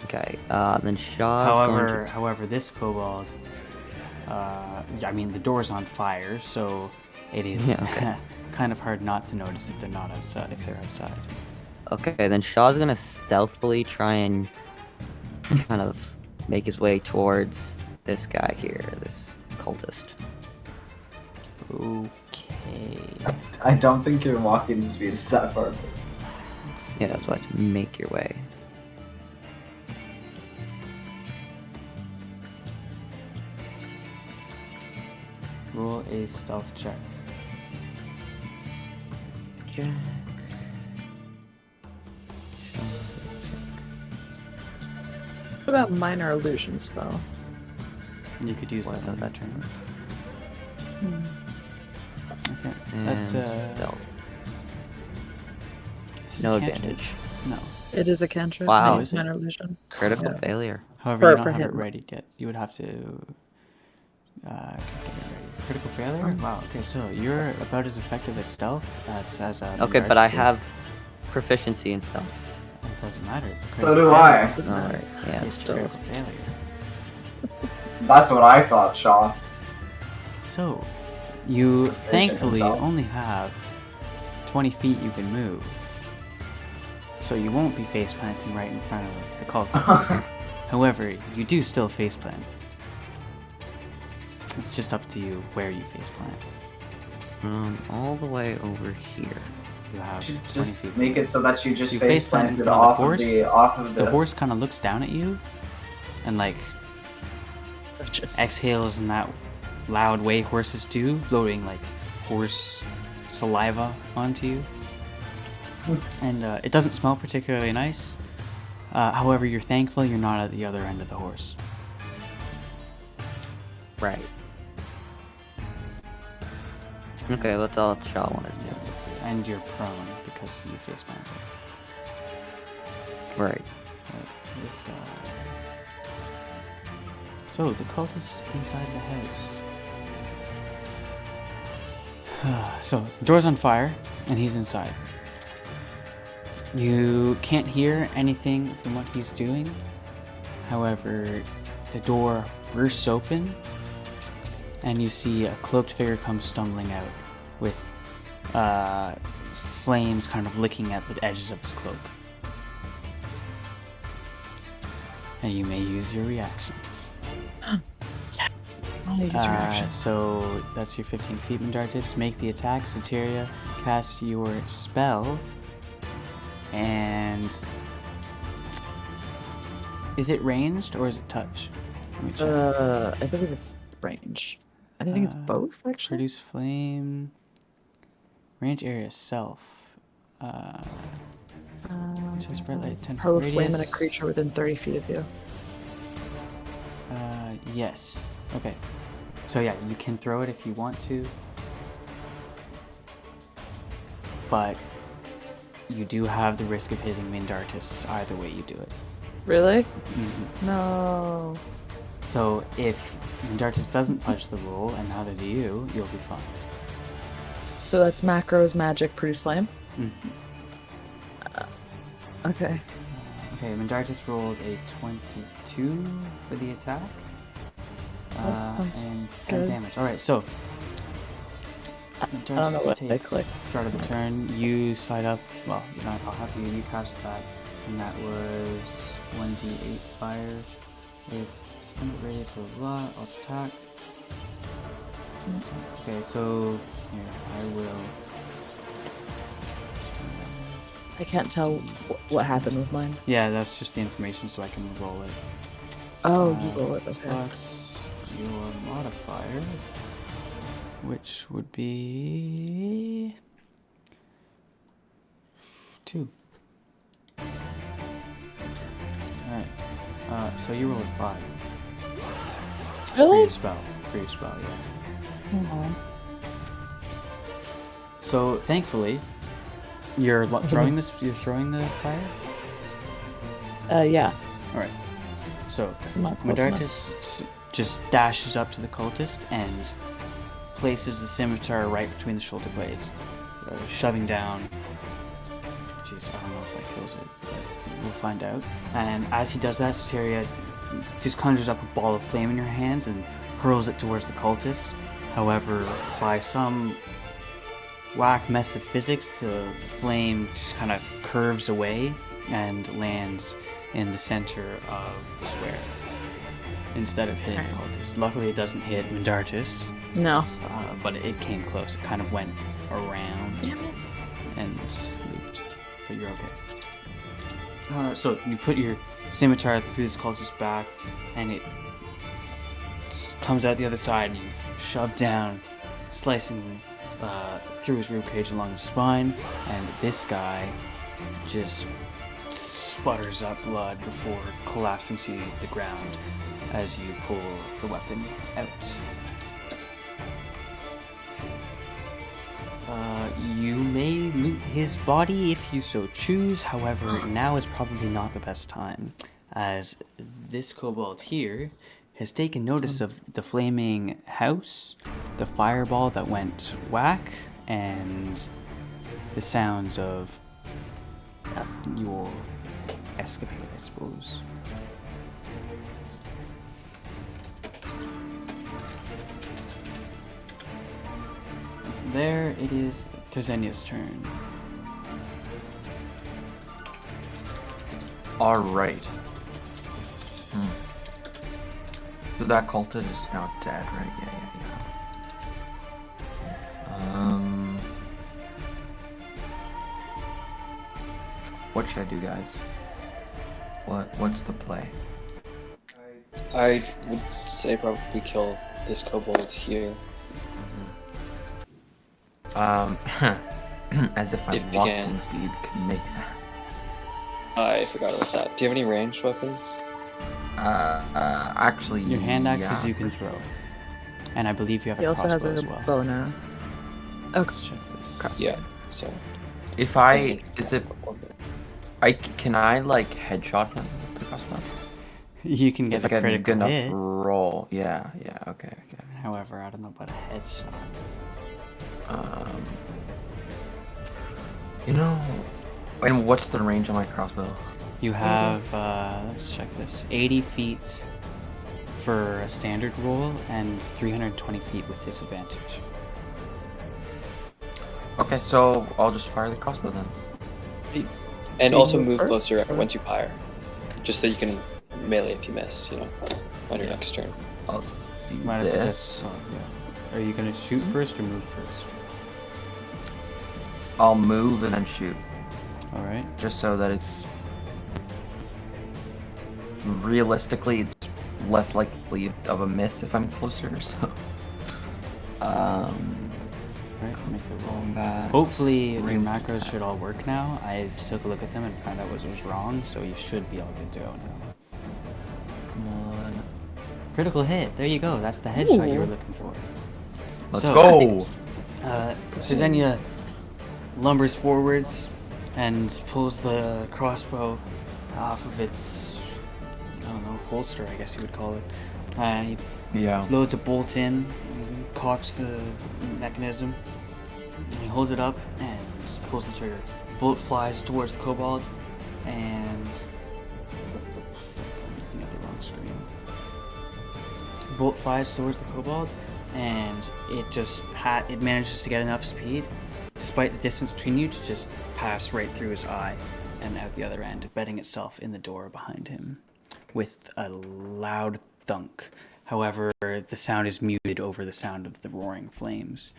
Okay. Then Shaw's going to... However, this kobold, I mean, the door's on fire, so it is Yeah, okay. kind of hard not to notice if they're not outside. If they're outside, Okay, then Shaw's gonna stealthily try and kind of make his way towards this guy here, this cultist. okay. I don't think your walking speed is that far. Let's see. Yeah, that's why to make your way. Roll a stealth check. Jack. What about minor illusion spell? You could use that on that turn. Okay, And that's stealth. No a cantrip. advantage. No. It is a cantrip. Wow. Minor, minor illusion. Critical Yeah. failure. However, you For don't have it him. ready yet. You would have to get it ready. Critical failure? Wow. Okay, so you're about as effective as stealth as Okay, but I Mindartis is. have proficiency in stealth. It doesn't matter. It's a So critical do failure. I. Alright, yeah. It's a Still. critical failure. That's what I thought, Shaa. So, you Proficient thankfully himself. only have 20 feet you can move. So you won't be face planting right in front of the cultists. However, you do still face plant. It's just up to you where you face plant. All the way over here. You have Should 20 just feet. make it so that you just You face face plant in planted front of the off of the The horse kind of looks down at you and like Just- exhales in that loud way horses do, blowing like horse saliva onto you. And it doesn't smell particularly nice. However, you're thankful you're not at the other end of the horse. Right. Okay, that's all Shaa wanted to do. And you're prone because you face planted. Right. This guy. So, the cultist inside the house. So, the door's on fire, and he's inside. You can't hear anything from what he's doing. However, the door bursts open, and you see a cloaked figure come stumbling out with flames kind of licking at the edges of his cloak. And you may use your reactions. I'll use reactions. So that's your 15 feet, Mindartis. Make the attack. Soteria, cast your spell. And is it ranged or is it touch? Let me check. I believe it's range. I think it's both, actually. Produce flame. Range area self. Just spread light 10 foot Hurl a radius. flame at a creature within 30 feet of you. Yes. Okay. So yeah, you can throw it if you want to. But you do have the risk of hitting Mindartis either way you do it. Really? Mhm. No. So if Mindartis doesn't fudge the rule, and neither do you, you'll be fine. So that's macros, magic, produce flame? Mhm. Okay. Okay, Mindartis rolled a 22 for the attack. That sounds and 10 good. damage. Alright, so I don't know what I takes clicked. start of the turn. You side up. Well, you don't. I'll have you cast that, and that was 1d8 fire with 100 radius, blah blah blah. I'll attack. Okay, so here I will. I can't tell what happened with mine. Yeah, that's just the information, so I can roll it. Oh, you roll it, okay. Plus your modifier, which would be 2. Alright. So you rolled 5. For Really? your spell. For your spell, yeah. So thankfully, you're throwing this. You're throwing the fire. Yeah. All right. So I'm not close enough. Mindartis just dashes up to the cultist and places the scimitar right between the shoulder blades, shoving down. Jeez, I don't know if that kills it, but we'll find out. And as he does that, Soteria just conjures up a ball of flame in her hands and hurls it towards the cultist. However, by some whack mess of physics, the flame just kind of curves away and lands in the center of the square instead of hitting the cultist. Luckily, it doesn't hit Mindartis, No. but it came close. It kind of went around and looped, but you're okay. So you put your scimitar through this cultist's back, and it comes out the other side, and you shove down, slicing through his ribcage along the spine, and this guy just sputters up blood before collapsing to the ground as you pull the weapon out. You may loot his body if you so choose. However, now is probably not the best time, as this kobold here has taken notice of the flaming house, the fireball that went whack, and the sounds of your escapade, I suppose. There it is Terzenya's turn. All right. So that cultist is now dead, right? Yeah. What should I do, guys? What's the play? I would say probably kill this kobold here. As if my If you walking can. speed could make that. I forgot about that. Do you have any ranged weapons? Actually, Your hand axes yeah. you can throw. And I believe you have He a also has crossbow a as well. bow now. Let's check this. Yeah. So. If I can I like headshot him with the crossbow? You can get If I a get a good critical enough hit. roll, yeah, okay. However, I don't know about a headshot. And what's the range on my crossbow? You have, let's check this, 80 feet for a standard roll and 320 feet with disadvantage. Okay, so I'll just fire the crossbow then. And Do you also move move first, closer or- once you fire. Just so you can melee if you miss, on your next turn. I'll do Might as well just, this. yeah. Are you going to shoot first or move first? I'll move and then shoot, Alright. just so that it's realistically it's less likely of a miss if I'm closer. So, Right, make the roll. going back. Hopefully your Range macros attack. should all work now. I took a look at them and found out what was wrong, so you should be all good to go now. Come on. Critical hit. There you go. That's the headshot you were Ooh. looking for. Let's So- go. Therzenya lumbers forwards and pulls the crossbow off of its, I don't know, holster, I guess you would call it. He Yeah. loads a bolt in, cocks the mechanism, and he holds it up and pulls the trigger. Bolt flies towards the kobold, and looking at the wrong screen. Bolt flies towards the kobold, and it just it manages to get enough speed, despite the distance between you, to just pass right through his eye and out the other end, bedding itself in the door behind him with a loud thunk. However, the sound is muted over the sound of the roaring flames.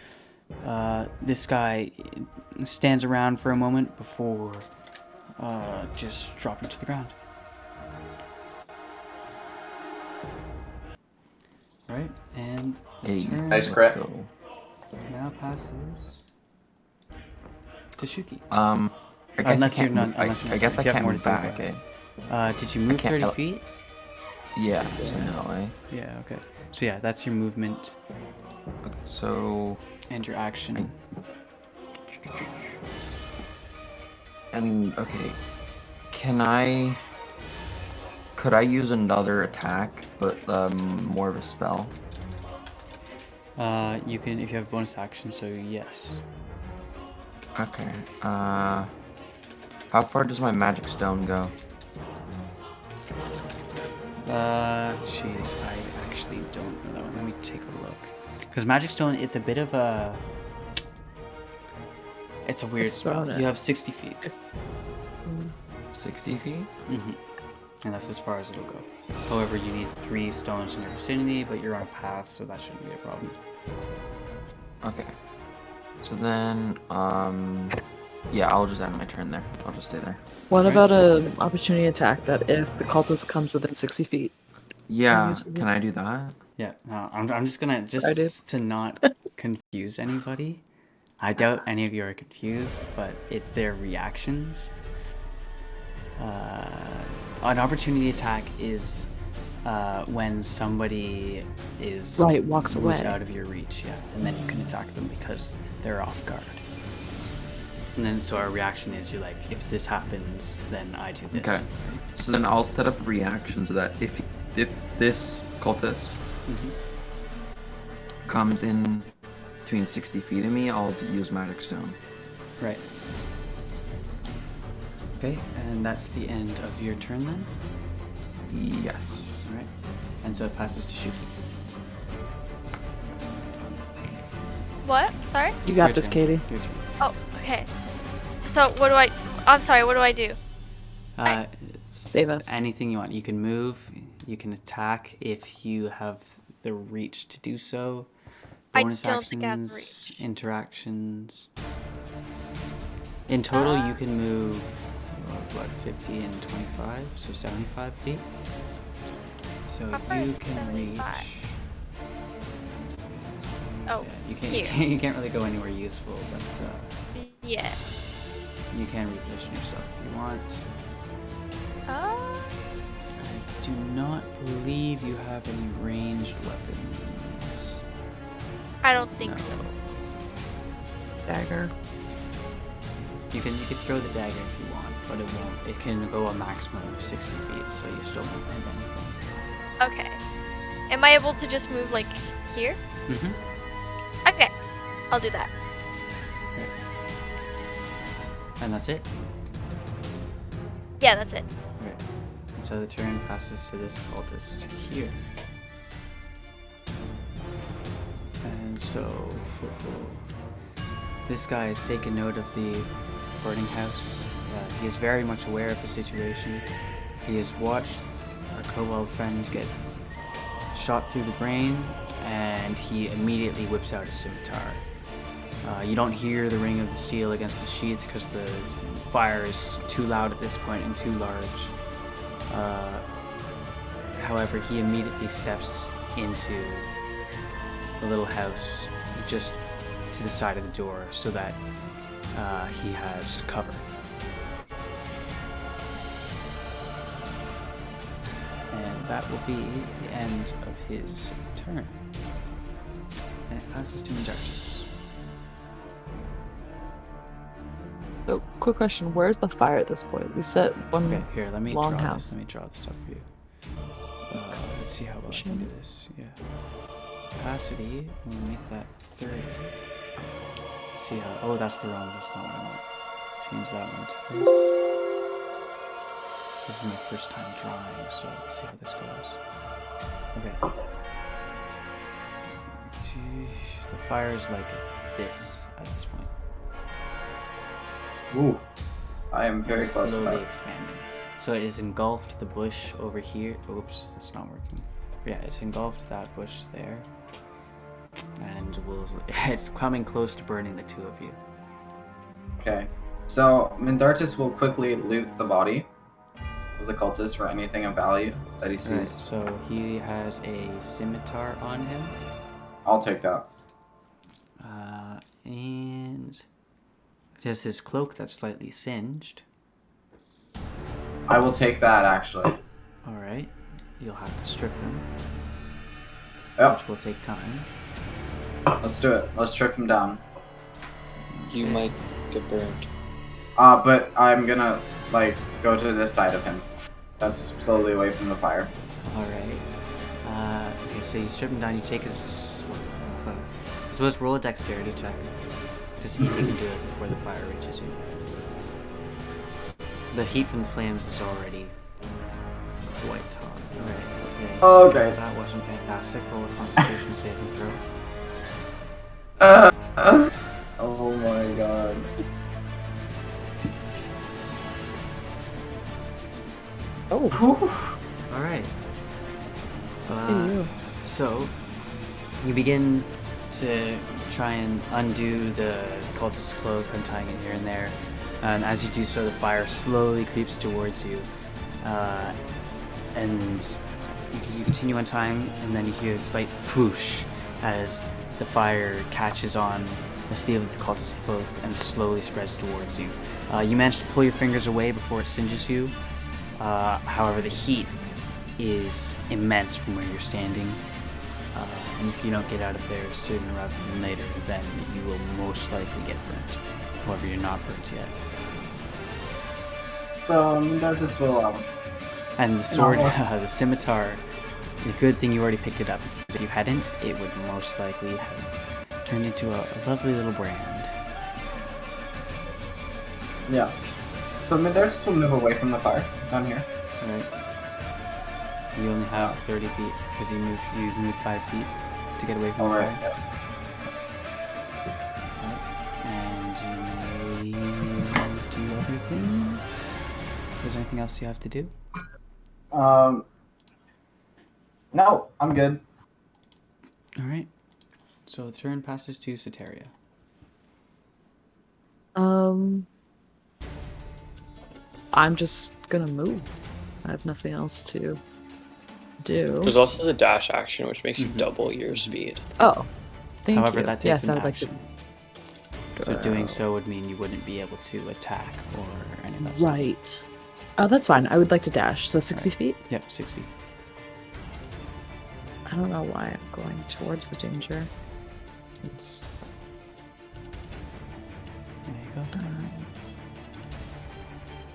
This guy stands around for a moment before just dropping to the ground. Right, and the Hey, turn Nice let's crit. go. now passes to Shuki. I guess Unless I you're can't. not- unless you're I not- guess if I you have can't more move to do, back. go Eh? Did you move can't- 30 feet? Yeah. So no, eh? Yeah, okay. So yeah, that's your movement Okay, so and your action. and okay, could I use another attack, but more of a spell? You can if you have bonus action, so yes. Okay. How far does my magic stone go? Jeez, I actually don't know that one. Let me take a look. Because Magic Stone, it's a bit of a... It's a weird It's spell. thrown it. You have 60 feet. 60 feet? Mm-hmm. And that's as far as it'll go. However, you need 3 stones in your vicinity, but you're on a path, so that shouldn't be a problem. Okay. So then, yeah, I'll just end my turn there. I'll just stay there. What Right. about an opportunity attack that if the cultist comes within 60 feet? Yeah, use it. can I do that? Yeah, no, I'm just gonna, Sorry, dude. just to not confuse anybody. I doubt any of you are confused, but it's their reactions. An opportunity attack is when somebody is Right, walks moved away. out of your reach, yeah, and then you can attack them because they're off guard. And then so our reaction is you're like, if this happens, then I do this. Okay. So then I'll set up a reaction so that if this cultist comes in between 60 feet of me, I'll use Magic Stone. Right. Okay, and that's the end of your turn then? Yes. Alright. And so it passes to Shuki. What? Sorry? You got Your this, turn. Kaydi. Your turn. Oh, okay. So what do I? I'm sorry. What do I do? Save us. Anything you want. You can move. You can attack if you have the reach to do so. I Bonus don't think I have the actions, interactions. In total, you can move, what, 50 and 25, so 75 feet. So How far you is can 75? reach. Oh, Yeah, here. you can't really go anywhere useful, but Yeah. you can reposition yourself if you want. I do not believe you have any ranged weapons. I don't think No. so. Dagger. You can throw the dagger if you want, but it won't. It can go a maximum of 60 feet, so you still won't have anything. Okay. Am I able to just move like here? Mm-hmm. Okay. I'll do that. And that's it. Yeah, that's it. Right. And so the turn passes to this cultist here. And so this guy has taken note of the burning house. He is very much aware of the situation. He has watched our kobold friend get shot through the brain, and he immediately whips out his scimitar. You don't hear the ring of the steel against the sheath because the fire is too loud at this point and too large. However, he immediately steps into the little house just to the side of the door so that he has cover. And that will be the end of his turn. And it passes to Mindartis. So, quick question: where's the fire at this point? We set one Okay, here, let me long draw house. this. Let me draw this up for you. Let's see how well I can do this. Yeah. Capacity, we'll make that 30. See how, oh, that's the wrong, that's not what I want. Change that one to this. This is my first time drawing, so let's see how this goes. Okay. The fire is like this at this point. Ooh, I am very It's close to slowly that. expanding. So it has engulfed the bush over here. Oops, that's not working. Yeah, it's engulfed that bush there. And it's coming close to burning the two of you. Okay, so Mindartis will quickly loot the body of the cultist for anything of value that he sees. Alright, so he has a scimitar on him. I'll take that. And just his cloak that's slightly singed. I will take that, actually. Alright, you'll have to strip him, Yep, which will take time. let's do it. Let's strip him down. You might get burned. But I'm gonna, go to this side of him. That's slowly away from the fire. Alright. Okay, so you strip him down, you take his... I suppose roll a dexterity check to see if you can do it before the fire reaches you. The heat from the flames is already quite hot. Alright, okay. Oh, okay. That wasn't fantastic. Roll a constitution saving throw. Oh my god. Oh, Alright. you. So, you begin to try and undo the cultist's cloak, untying it here and there. And as you do so, the fire slowly creeps towards you. And you continue untying, and then you hear a slight whoosh as the fire catches on the steel of the cultist's cloak and slowly spreads towards you. You manage to pull your fingers away before it singes you. However, the heat is immense from where you're standing. And if you don't get out of there sooner rather than later, then you will most likely get burnt. However, you're not birds yet. So Mindartis will And the sword, No. the scimitar, the good thing you already picked it up. Because if you hadn't, it would most likely have turned into a lovely little brand. yeah. So Mindartis will move away from the fire down here. Alright. You only have 30 feet because you moved 5 feet to get away from the Alright. fire. And you may do other things. Is there anything else you have to do? No, I'm good. Alright. So the turn passes to Soteria. I'm just gonna move. I have nothing else to do. There's also the dash action, which makes you double your speed. Oh, thank However, you. that takes yes, an I would action. So doing so would mean you wouldn't be able to attack or any of that stuff. Right. Oh, that's fine. I would like to dash. So 60 feet? Yep, 60. I don't know why I'm going towards the danger. It's, There you go.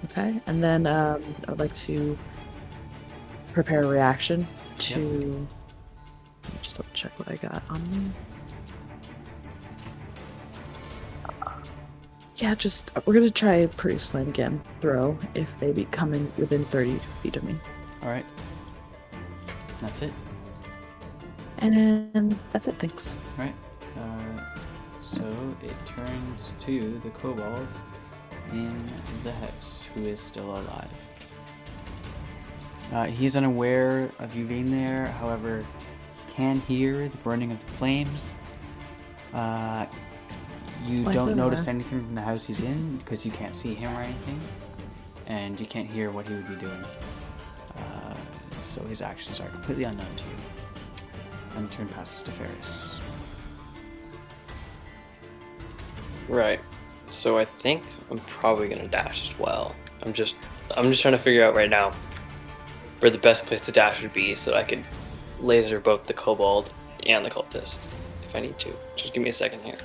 okay. And then I'd like to prepare a reaction to... Let me just double check what I got on me. Yeah, just we're gonna try a pretty slam again throw if they be coming within 30 feet of me. Alright. That's it. And that's it, thanks. Alright. So it turns to the kobold in the house, who is still alive. He's unaware of you being there, however, he can hear the burning of the flames. You Why is don't it notice there? anything from the house he's in because you can't see him or anything, and you can't hear what he would be doing. So his actions are completely unknown to you. And the turn passes to Faris. Right. So I think I'm probably gonna dash as well. I'm just trying to figure out right now where the best place to dash would be so that I could laser both the kobold and the cultist if I need to. Just give me a second here.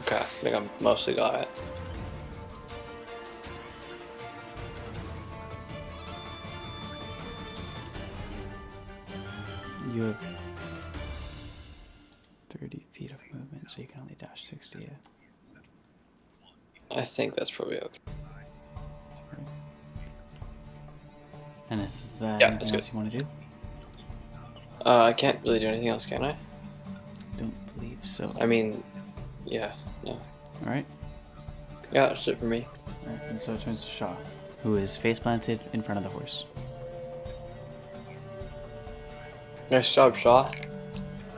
Okay, I think I'm mostly got it. You have 30 feet of movement, so you can only dash 60. I think that's probably okay. And is that Yeah, anything that's else you want to do? I can't really do anything else, can I? Don't believe so. I mean, yeah, no. Alright. Yeah, that's it for me. Alright, and so it turns to Shaa, who is face planted in front of the horse. Nice job, Shaa.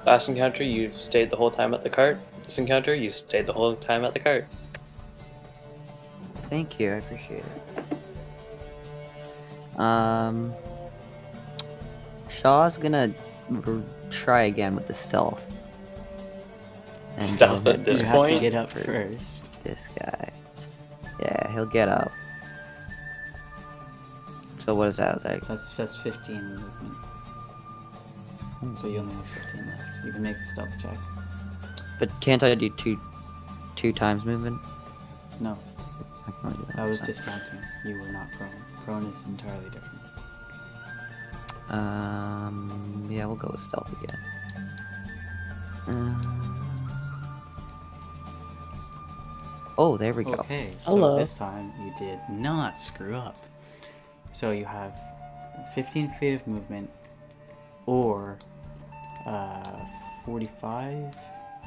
Last encounter, you stayed the whole time at the cart. This encounter, you stayed the whole time at the cart. Thank you, I appreciate it. Shaw's gonna try again with the stealth. And Stealth go at this You point? have to get up first. This guy. Yeah, he'll get up. So what is that like? That's 15 movement. So you only have 15 left. You can make the stealth check. But can't I do two times movement? No, I can only do that. that was so. discounting. You were not prone. Prone is entirely different. Yeah, we'll go with stealth again. Oh, there we go. Okay, so Hello. this time you did not screw up. So you have 15 feet of movement, or 45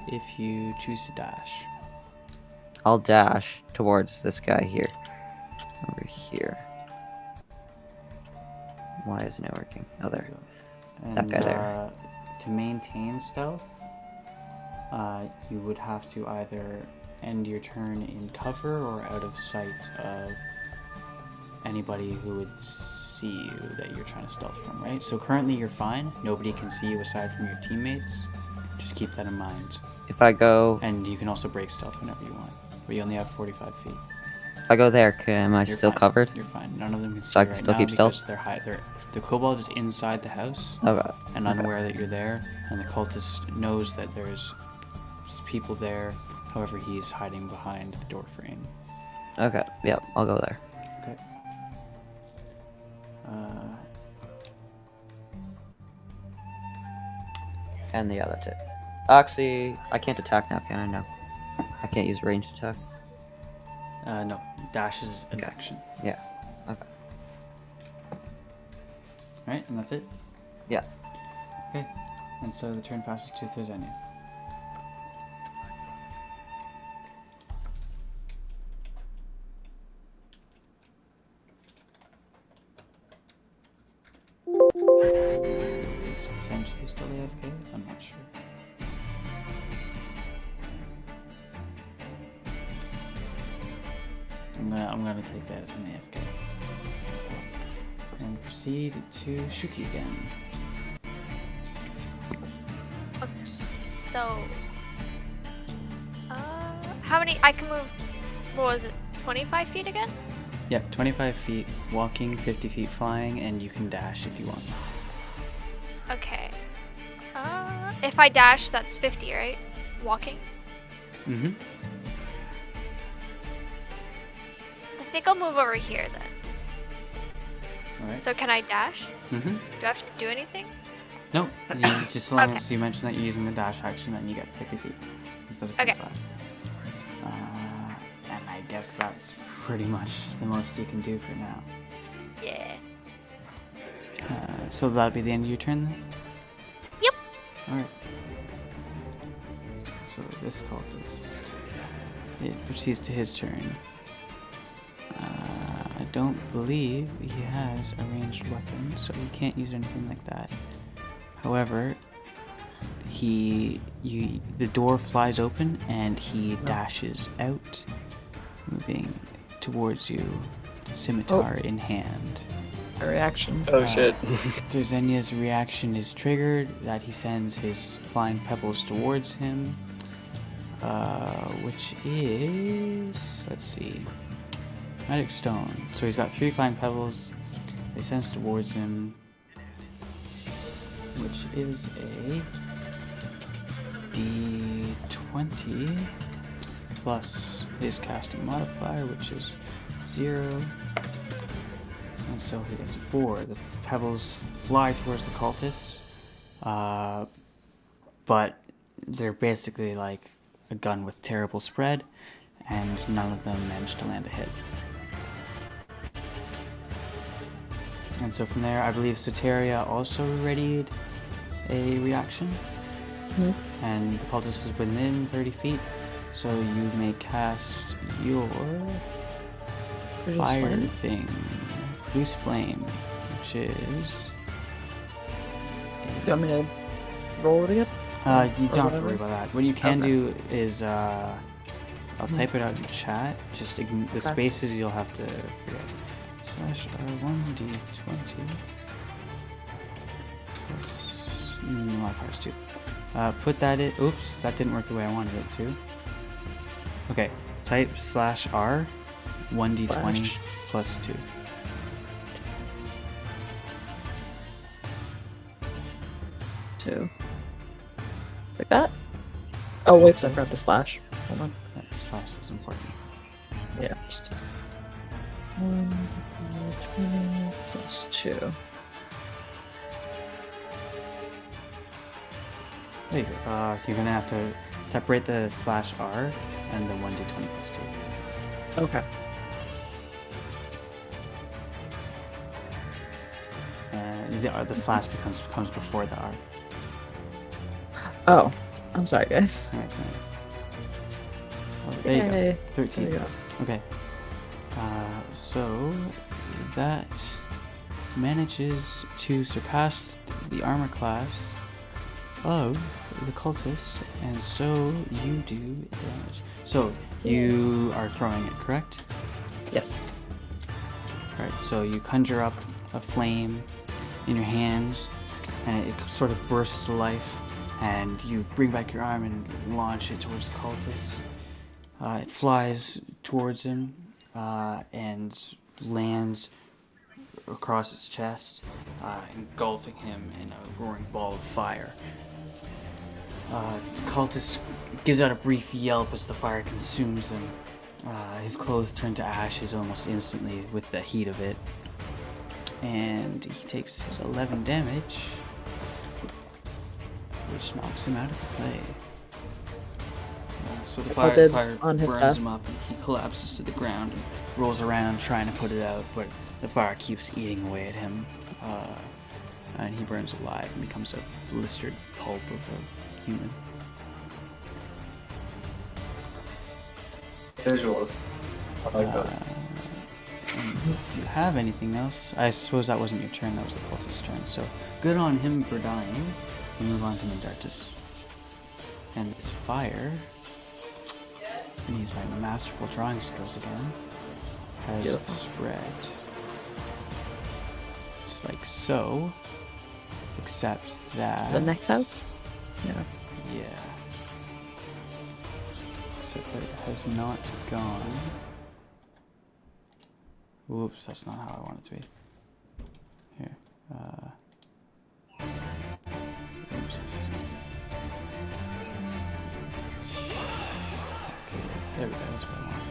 if you choose to dash. I'll dash towards this guy here. Over here. Why isn't it working? Oh, there. And, That guy there. To maintain stealth, you would have to either end your turn in cover or out of sight of anybody who would see you that you're trying to stealth from, right? So currently you're fine. Nobody can see you aside from your teammates. Just keep that in mind. If I go... And you can also break stealth whenever you want. But you only have 45 feet. If I go there, am I You're still fine. covered? You're fine. None of them can see So I you can right still now keep because stealth? they're high. The kobold is inside the house Okay. and unaware that you're there, and the cultist knows that there's people there. However, he's hiding behind the door frame. Okay. Yep. I'll go there. Okay. And yeah, that's it. Actually, I can't attack now, can I? No. I can't use ranged attack. No. Dash is an action. Yeah. Okay. Right, and that's it? Yeah. Okay. And so the turn passes to Therzenya. Is potentially still AFK? I'm not sure. I'm gonna take that as an AFK. And proceed to Shuki again. Okay, so, how many? I can move. What was it? 25 feet again? Yep, 25 feet walking, 50 feet flying, and you can dash if you want. Okay. If I dash, that's 50, right? Walking. Mm-hmm. I think I'll move over here then. Alright. So can I dash? Mm-hmm. Do I have to do anything? No, you, just as long Okay. as you mention that you're using the dash action, then you get 50 feet instead of 25. Okay. And I guess that's pretty much the most you can do for now. Yeah. So that'll be the end of your turn then? Yep. Alright. So this cultist, it proceeds to his turn. I don't believe he has a ranged weapon, so he can't use anything like that. However, the door flies open and he dashes out, moving towards you, scimitar in hand. A reaction. Oh shit. Therzenya's reaction is triggered, that he sends his flying pebbles towards him, which is, let's see, Magic Stone. So he's got 3 flying pebbles, he sends towards him, which is a D20 plus his casting modifier, which is 0. And so he gets a 4. The pebbles fly towards the cultists, but they're basically like a gun with terrible spread, and none of them manage to land a hit. And so from there, I believe Soteria also readied a reaction, and the cultist is within 30 feet, so you may cast your Produce fire flame? thing. Produce flame, which is... You want me to roll it again? you don't have to whatever? worry about that. What you can Okay. do is, I'll type it out in chat. Just the Okay. spaces you'll have to forget. Slash R1D20 plus modifiers 2. Put that in. Oops, that didn't work the way I wanted it to. Okay, type slash R 1D20 Slash. plus 2. Two. Like that? Oh, wait, I forgot the slash. Hold on. That slash is important. Yeah, just 1 plus 2. There you go. You're gonna have to separate the slash R and the 1D20 plus 2. Okay. The slash comes before the R. Oh, I'm sorry, guys. Nice. Oh, there you Yay. go. 13. There you go. Okay. So that manages to surpass the armor class of the cultist, and so you do damage. So you are throwing it, correct? Yes. Right. So you conjure up a flame in your hands, and it sort of bursts to life, and you bring back your arm and launch it towards the cultist. It flies towards him, and lands across his chest, engulfing him in a roaring ball of fire. Cultist gives out a brief yelp as the fire consumes him. His clothes turn to ashes almost instantly with the heat of it. And he takes his 11 damage, which knocks him out of the play. So the fire on his burns death. him up and he collapses to the ground and rolls around trying to put it out, but the fire keeps eating away at him. And he burns alive and becomes a blistered pulp of a human. Visuals. I like those. And if you have anything else, I suppose that wasn't your turn, that was the cultist's turn. So good on him for dying. We move on to Mindartis. And it's fire. And use my masterful drawing skills again. Has spread. It's like so. Except that. The next house? Yeah. Yeah. Except that it has not gone. Whoops, that's not how I want it to be. Here. Oops, this is... Okay, there we go, that's what I want.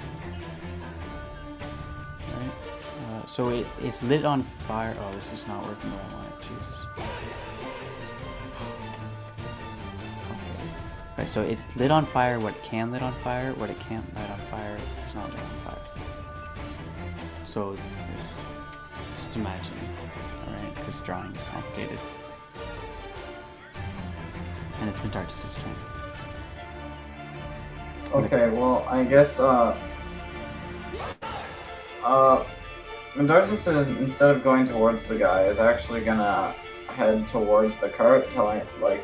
Alright. So it's lit on fire. Oh, this is not working the way I want it. Jesus. Right, so it's lit on fire what it can lit on fire, what it can't light on fire is not lit on fire. So, just imagine, alright, because drawing is complicated. And it's Mindartis' turn. Okay, well, I guess, Mindartis is, instead of going towards the guy, is actually gonna head towards the cart,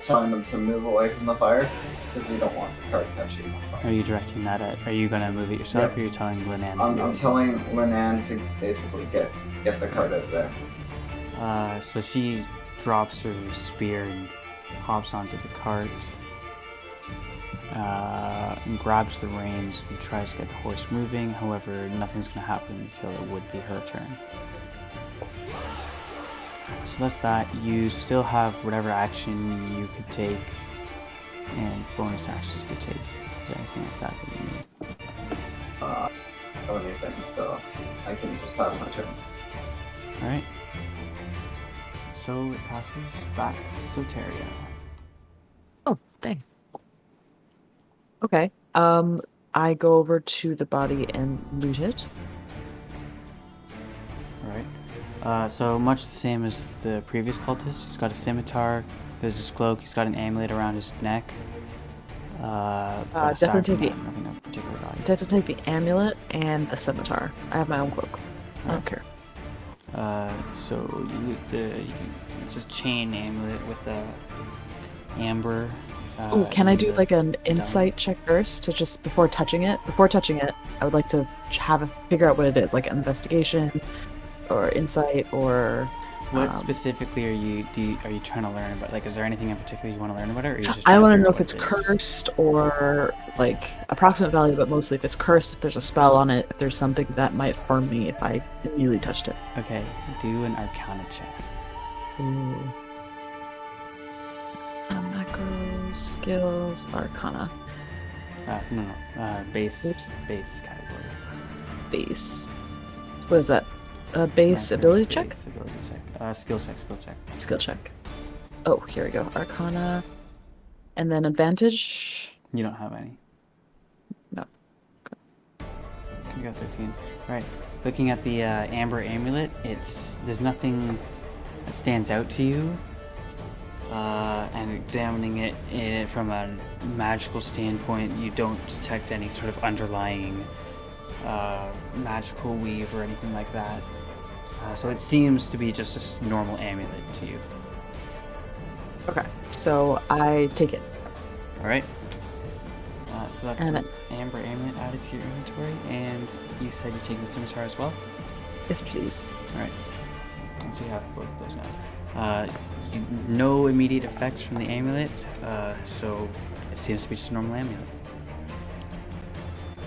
telling them to move away from the fire, because we don't want the cart catching on fire. Are you directing that at, are you gonna move it yourself, or are you telling Linan to I'm telling Linan to basically get the cart out of there. So she drops her spear and hops onto the cart, and grabs the reins and tries to get the horse moving. However, nothing's going to happen until it would be her turn. So that's that. You still have whatever action you could take and bonus actions you could take. Is there anything like that that you need? Anything, so I can just pass my turn. Alright. So it passes back to Soteria. Oh, dang. Okay. I go over to the body and loot it. Alright. So much the same as the previous cultist. He's got a scimitar, there's his cloak, he's got an amulet around his neck. But aside Definitely from that, nothing of particular value. take the amulet and a scimitar. I have my own cloak. I don't care. So you loot it's a chain amulet with a amber. Oh, can I do and like an insight check first to just before touching it? Before touching it, I would like to figure out what it is, like an investigation or insight or. What specifically are you trying to learn about? Like, is there anything in particular you want to learn about it, or are you just? I want to know if it's what it is? cursed or like approximate value, but mostly if it's cursed, if there's a spell on it, if there's something that might harm me if I immediately touched it. Okay, do an Arcana check. Ooh. Macros, skills, Arcana. No. Base. Oops. Base category. Base. What is that? A base ability check? Base ability check. Skill check. Skill check. Oh, here we go. Arcana. And then advantage. You don't have any. No. You got 13. Alright. Looking at the amber amulet, there's nothing that stands out to you. And examining it from a magical standpoint, you don't detect any sort of underlying magical weave or anything like that. So it seems to be just a normal amulet to you. Okay. So I take it. Alright. So that's And an amber amulet added to your inventory, and you said you take the scimitar as well? Yes, please. Alright. So you have both of those now. No immediate effects from the amulet, so it seems to be just a normal amulet.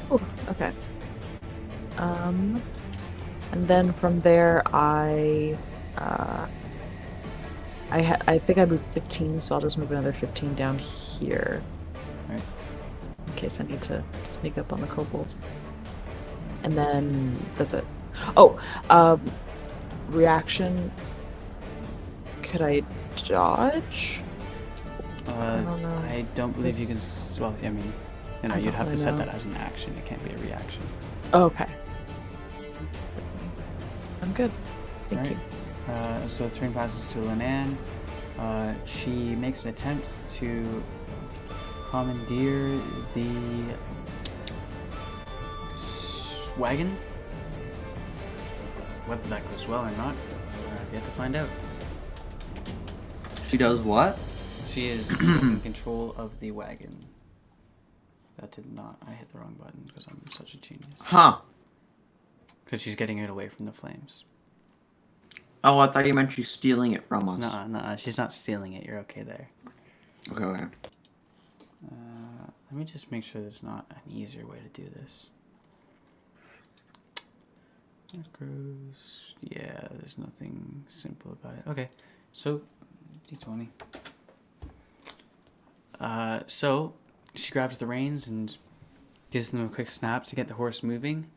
Oh, okay. And then from there, I think I moved 15, so I'll just move another 15 down here. Right. In case I need to sneak up on the kobold. And then that's it. Oh, reaction. Could I dodge? don't know. I don't believe you can. Well, I mean, you'd have to set know. that as an action. It can't be a reaction. Oh, okay. I'm good. Thank you. So the turn passes to Linan. She makes an attempt to commandeer the wagon. Whether that goes well or not, we have to find out. She does what? She is taking control of the wagon. That did not. I hit the wrong button because I'm such a genius. Huh. Because she's getting it away from the flames. Oh, I thought you meant she's stealing it from us. No, she's not stealing it. You're okay there. Okay. Let me just make sure there's not an easier way to do this. Macros. Yeah, there's nothing simple about it. Okay, so D20. So she grabs the reins and gives them a quick snap to get the horse moving.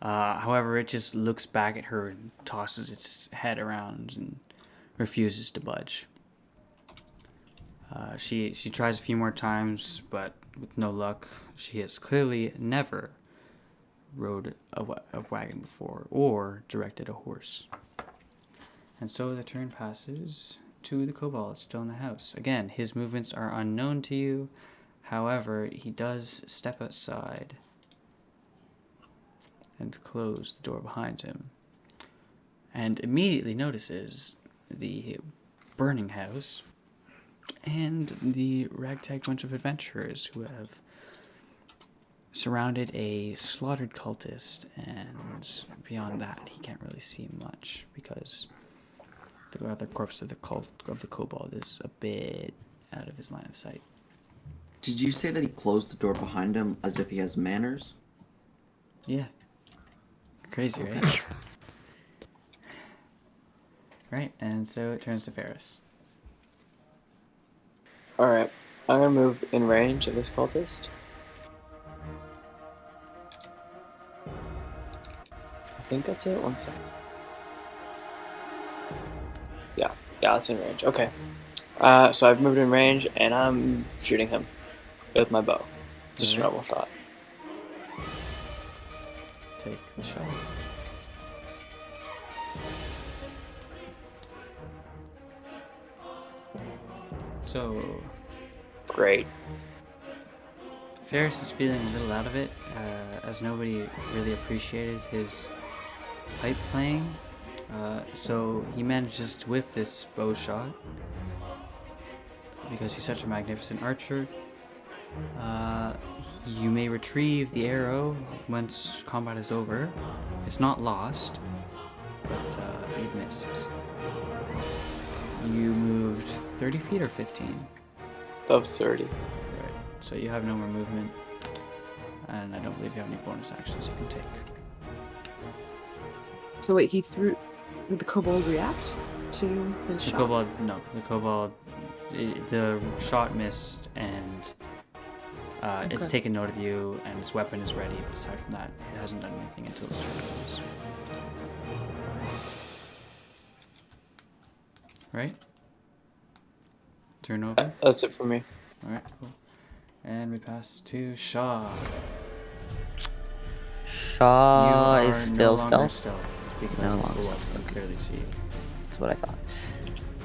However, it just looks back at her and tosses its head around and refuses to budge. She tries a few more times, but with no luck. She has clearly never rode a wagon before or directed a horse. And so the turn passes to the kobold still in the house. Again, his movements are unknown to you. However, he does step outside and close the door behind him, and immediately notices the burning house and the ragtag bunch of adventurers who have surrounded a slaughtered cultist, and beyond that he can't really see much because the other corpse of the kobold is a bit out of his line of sight. Did you say that he closed the door behind him as if he has manners? Yeah. Crazy, Okay. right? Right, and so it turns to Faris. Alright, I'm gonna move in range of this cultist. I think that's it. 1 second. Yeah, it's in range. Okay. So I've moved in range and I'm shooting him with my bow. Just a normal shot. Take the shot. So, Great. Faris is feeling a little out of it, as nobody really appreciated his pipe playing. So he manages to whiff this bow shot because he's such a magnificent archer. You may retrieve the arrow once combat is over. It's not lost, but it misses. You moved 30 feet or 15? That was 30. Right. So you have no more movement, and I don't believe you have any bonus actions you can take. So wait, did the kobold react to his The shot? kobold, no. The kobold, the shot missed, and it's taken note of you, and its weapon is ready, but aside from that, it hasn't done anything until its turn comes. Right? Turn over? That's it for me. Alright, cool. And we pass to Shaa. Shaa You is are still no longer stealth. Because No the longer. kobold can clearly see you. That's what I thought.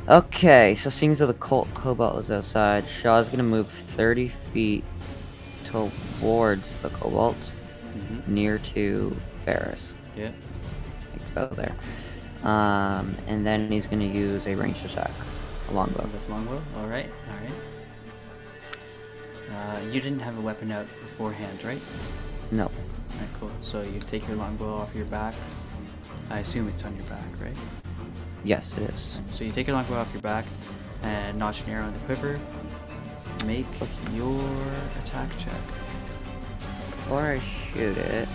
Okay, so seeing as though the cobalt is outside, Shaw's gonna move 30 feet towards the cobalt, near to Faris. Yeah. Like about there. And then he's gonna use a ranged attack, a longbow. With longbow? Alright. You didn't have a weapon out beforehand, right? No. Alright, cool. So you take your longbow off your back. I assume it's on your back, right? Yes, it is. So you take your longbow off your back and notch an arrow in the quiver. Make your attack check. Before I shoot it,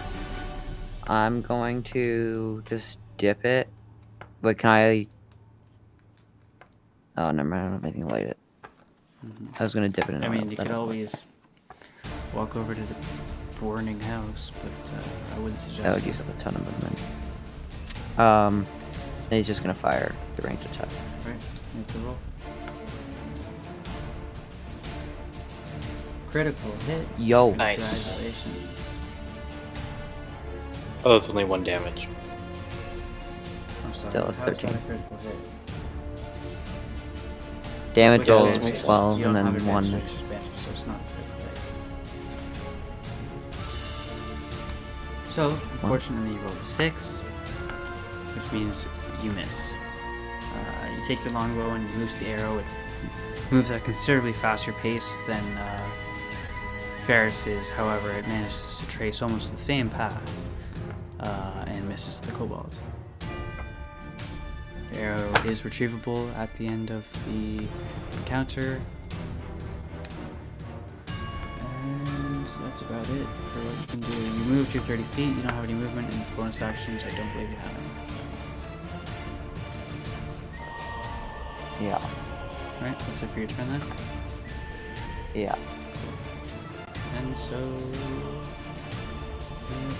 I'm going to just dip it. Wait, can I? Oh, never mind. I don't have anything to light it. I was gonna dip it in I oil. mean, you That could doesn't work. always walk over to the burning house, but I wouldn't That suggest would it. use up a ton of movement. And he's just gonna fire the ranged attack. Right, make the roll. Critical hits. Yo. Nice. Congratulations. Oh, that's only 1 damage. I'm sorry. Still, it's how is that 13. a critical hit? Damage So rolls advantage. 12 You and don't then have 1. advantage, it's advantage, so it's not a critical hit. So, unfortunately, you rolled 6, which means you miss. You take your longbow and you loose the arrow. It moves at a considerably faster pace than Faris's. However, it manages to trace almost the same path and misses the kobold. The arrow is retrievable at the end of the encounter. And that's about it for what you can do. You moved your 30 feet, you don't have any movement, and bonus actions, I don't believe you have any. Yeah. Alright, that's it for your turn then. Yeah. And so... move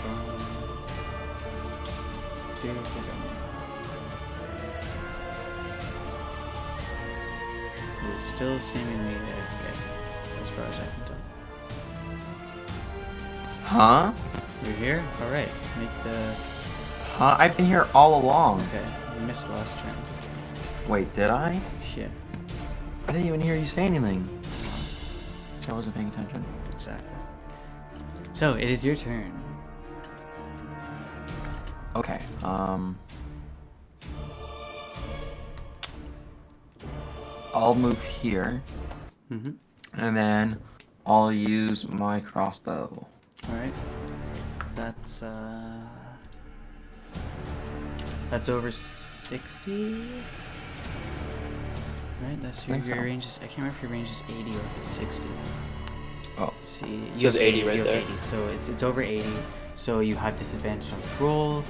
on to Therzenya. He is still seemingly AFK, as far as I can tell. Huh? You're here? Alright, make the... Huh? I've been here all along. Okay, you missed last turn. Wait, did I? Shit. I didn't even hear you say anything. So I wasn't paying attention. Exactly. So, it is your turn. Okay, I'll move here, Mm-hmm. and then I'll use my crossbow. Alright. That's over 60? Right, that's your, Think so. your range is, I can't remember if your range is 80 or if it's 60. Oh. Let's see. You It says have 80 right you have there. 80, so it's over 80. So you have disadvantage on the roll.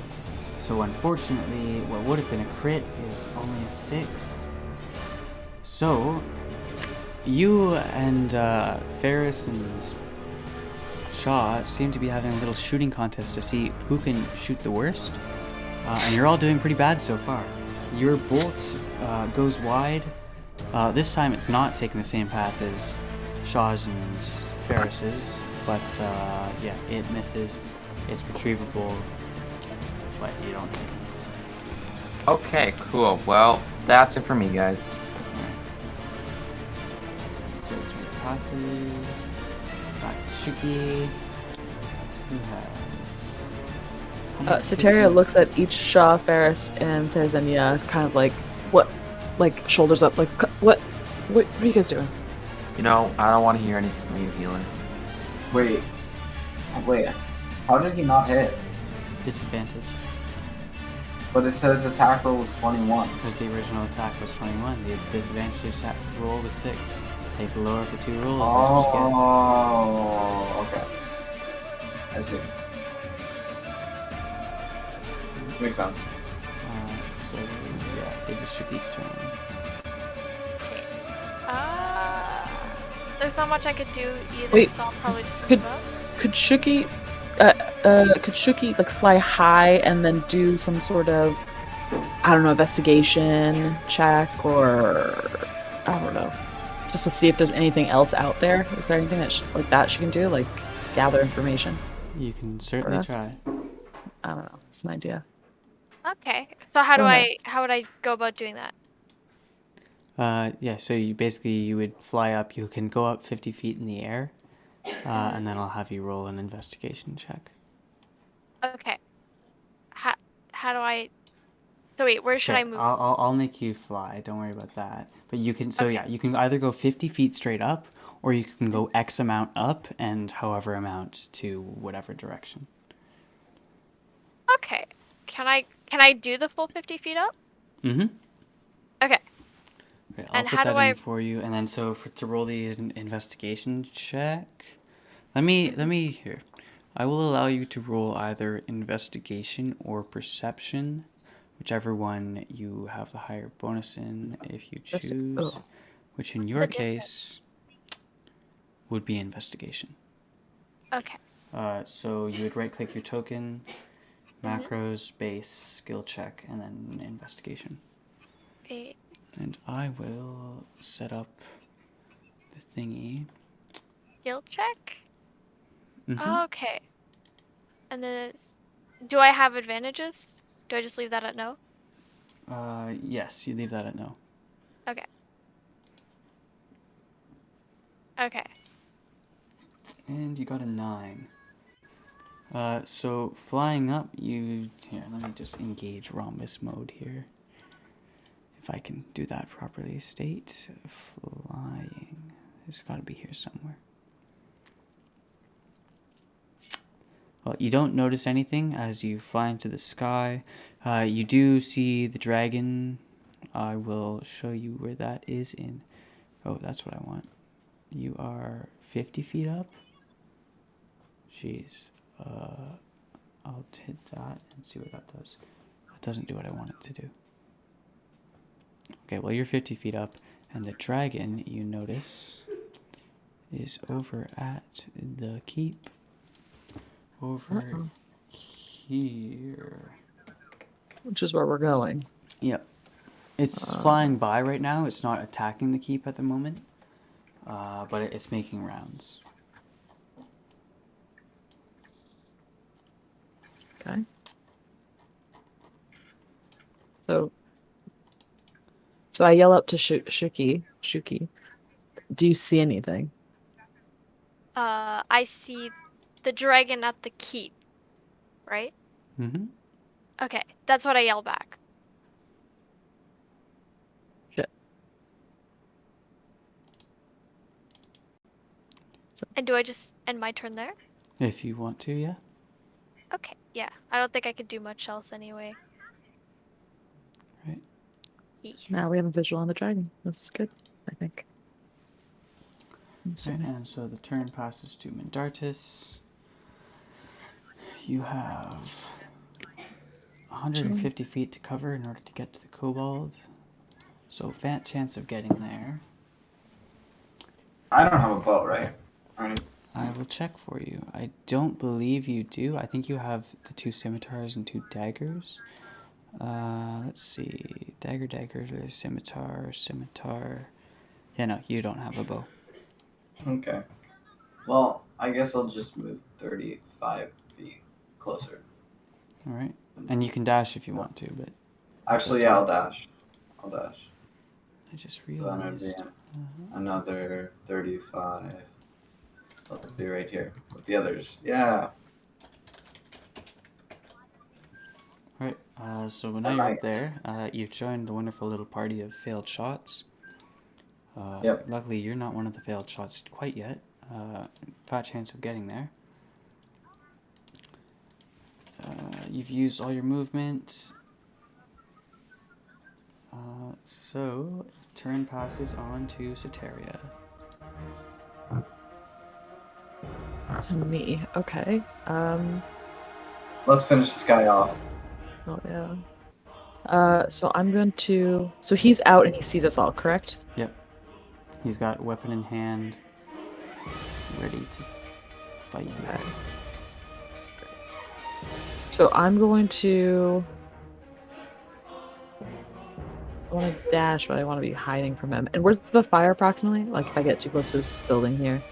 So unfortunately, what would have been a crit is only a 6. So you and Faris and Shaa seem to be having a little shooting contest to see who can shoot the worst. And you're all doing pretty bad so far. Your bolt goes wide. This time it's not taking the same path as Shaa's and Faris's, but yeah, it misses. It's retrievable, but you don't hit. Okay, cool. Well, that's it for me, guys. So turn passes. Got Shuki, who has. Soteria looks at each Shaa, Faris, and Therzenya, kind of like, what? Like, shoulders up, like, what are you guys doing? You know, I don't want to hear anything from you, healer. Wait. How did he not hit? Disadvantage, But it says attack roll is 21. because the original attack was 21. The disadvantage attack roll was 6. Take the lower of the 2 rolls. That's what you get. Oh, okay. I see. Makes sense. So yeah, it is Shuki's turn. There's not much I could do either, Wait, so I'll probably just could- move up. Could Shuki like fly high and then do some sort of, I don't know, investigation check, or I don't know, just to see if there's anything else out there? Is there anything that like that she can do, like gather information? You can certainly us? try. I don't know. It's an idea. Okay. So how Okay. would I go about doing that? Yeah, so you would fly up. You can go up 50 feet in the air, and then I'll have you roll an investigation check. Okay. How do I? So wait, where should Okay, I move? I'll make you fly. Don't worry about that. But you can. So Okay. yeah, you can either go 50 feet straight up, or you can go X amount up and however amount to whatever direction. Okay. Can I do the full 50 feet up? Mm-hmm. Okay. Okay, I'll And put how that do in I- for you, and then so to roll the investigation check, let me here. I will allow you to roll either investigation or perception, whichever one you have the higher bonus in if you choose, which in your case would be investigation. Okay. So you would right-click your token, macros, base, skill check, and then investigation. Eight. And I will set up the thingy. Skill check? Mhm. Okay. And then do I have advantages? Do I just leave that at no? Yes, you leave that at no. Okay. Okay. And you got a 9. So flying up, here, let me just engage rhombus mode here. If I can do that properly. State flying. It's got to be here somewhere. Well, you don't notice anything as you fly into the sky. You do see the dragon. I will show you where that is in. Oh, that's what I want. You are 50 feet up. Jeez. I'll hit that and see what that does. That doesn't do what I want it to do. Okay, well, you're 50 feet up, and the dragon, you notice, is over at the keep. Over here. Which is where we're going. Yep. It's flying by right now. It's not attacking the keep at the moment, but it's making rounds. Okay. So I yell up to Shuki. Do you see anything? I see the dragon at the keep, right? Mm-hmm. Okay, that's what I yell back. Shit. And do I just end my turn there? If you want to, yeah. Okay, yeah. I don't think I could do much else anyway. Right. Now we have a visual on the dragon. This is good, I think. Right, and so the turn passes to Mindartis. You have 150 feet to cover in order to get to the kobold. So fat chance of getting there. I don't have a bow, right? I will check for you. I don't believe you do. I think you have the 2 scimitars and 2 daggers. Let's see. Dagger, scimitar. Yeah, no, you don't have a bow. Okay. Well, I guess I'll just move 35 feet closer. All right. And you can dash if you want to, but... Actually, yeah, I'll dash. I just So then it'd realized... be another 35. I'll be right here with the others. Yeah. Right, so now you're up there, you've joined the wonderful little party of failed shots. Yep. Luckily, you're not one of the failed shots quite yet. Fat chance of getting there. You've used all your movement. So, turn passes on to Soteria. To me, okay. Let's finish this guy off. Oh yeah. So I'm going to. So he's out and he sees us all, correct? Yep. He's got weapon in hand, ready to fight you. Okay. So I'm going to. I want to dash, but I want to be hiding from him. And where's the fire approximately? Like if I get too close to this building here.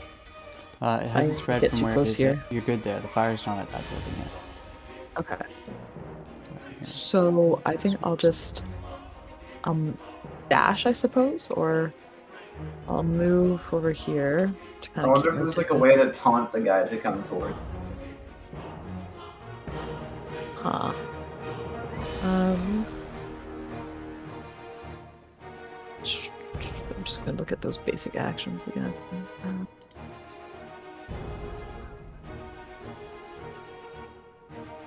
It hasn't spread get from too where it close is here. yet. You're good there. The fire's not at that building yet. Okay. So I think I'll just dash, I suppose, or I'll move over here to I kind of wonder keep if my there's like a distance. way to taunt the guy to come towards. Huh. I'm just gonna look at those basic actions again.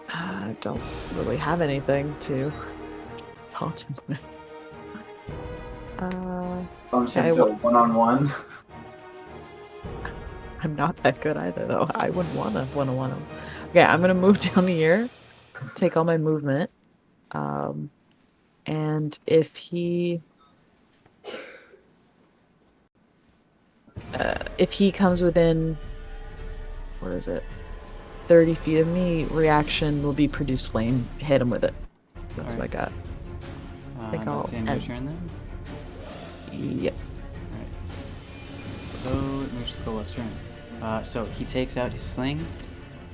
I don't really have anything to taunt him with. Bumps Okay, him to a one-on-one. I'm not that good either, though. I wouldn't want him. Okay, I'm gonna move down here, take all my movement, and if he comes within, what is it, 30 feet of me, reaction will be produce flame. Hit him with it. That's what I got. think That's I'll the end of end. your turn then? Yep. Alright. So it moves to the Kobold's turn. So he takes out his sling,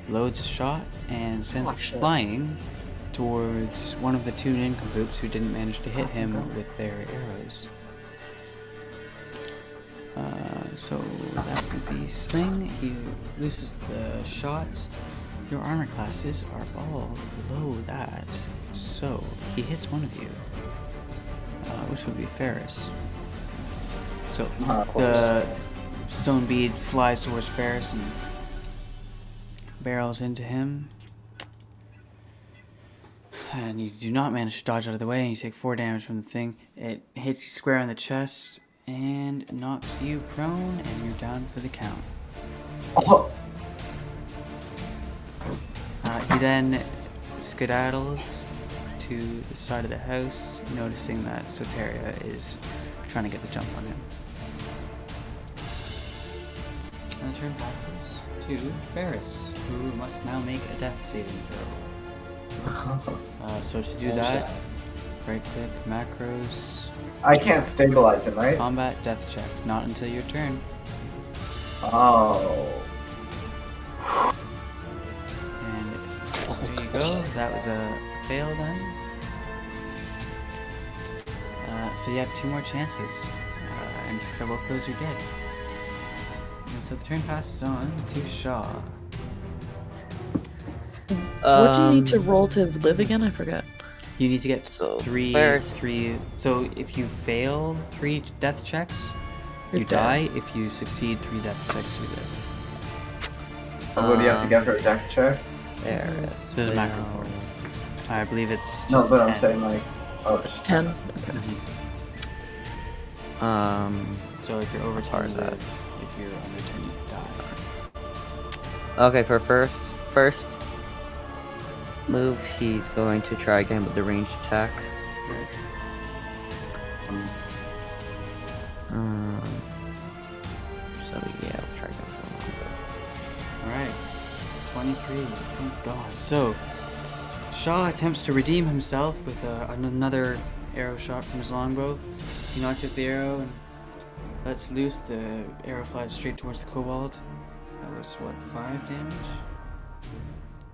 loads a shot, and sends it shit. flying towards one of the two nincompoops who didn't manage to hit him with their arrows. So that would be sling. He loses the shot. Your armor classes are all below that, so he hits one of you, which would be Faris. So the stone bead flies towards Faris and barrels into him. And you do not manage to dodge out of the way, and you take 4 damage from the thing. It hits you square in the chest and knocks you prone, and you're down for the count. Oh. He then skedaddles to the side of the house, noticing that Soteria is trying to get the jump on him. And the turn passes to Faris, who must now make a death saving throw. So to do that, right click, macros, I can't stabilize him, right? combat, death check. Not until your turn. Oh. And there you go. That was a fail then. So you have 2 more chances. And for both those, you're dead. And so the turn passes on to Shaa. What do you need to roll to live again? I forget. You need to get So, three. So if you fail 3 death checks, You're you dead. die. If you succeed 3 death checks, you live. What do you have to get for a death check? Faris. There's a macro will- for it. I believe it's No, just but 10. I'm saying like, oh, It's 10. So if you're over How far 10, is you that? live. If you're under 10, you die. Okay, for first move, he's going to try again with the ranged attack. Right. So yeah, we'll try again for a little Alright. 23. Thank God. So, Shaa attempts to redeem himself with another arrow shot from his longbow. He notches the arrow and lets loose. The arrow flies straight towards the kobold. That was, what, 5 damage?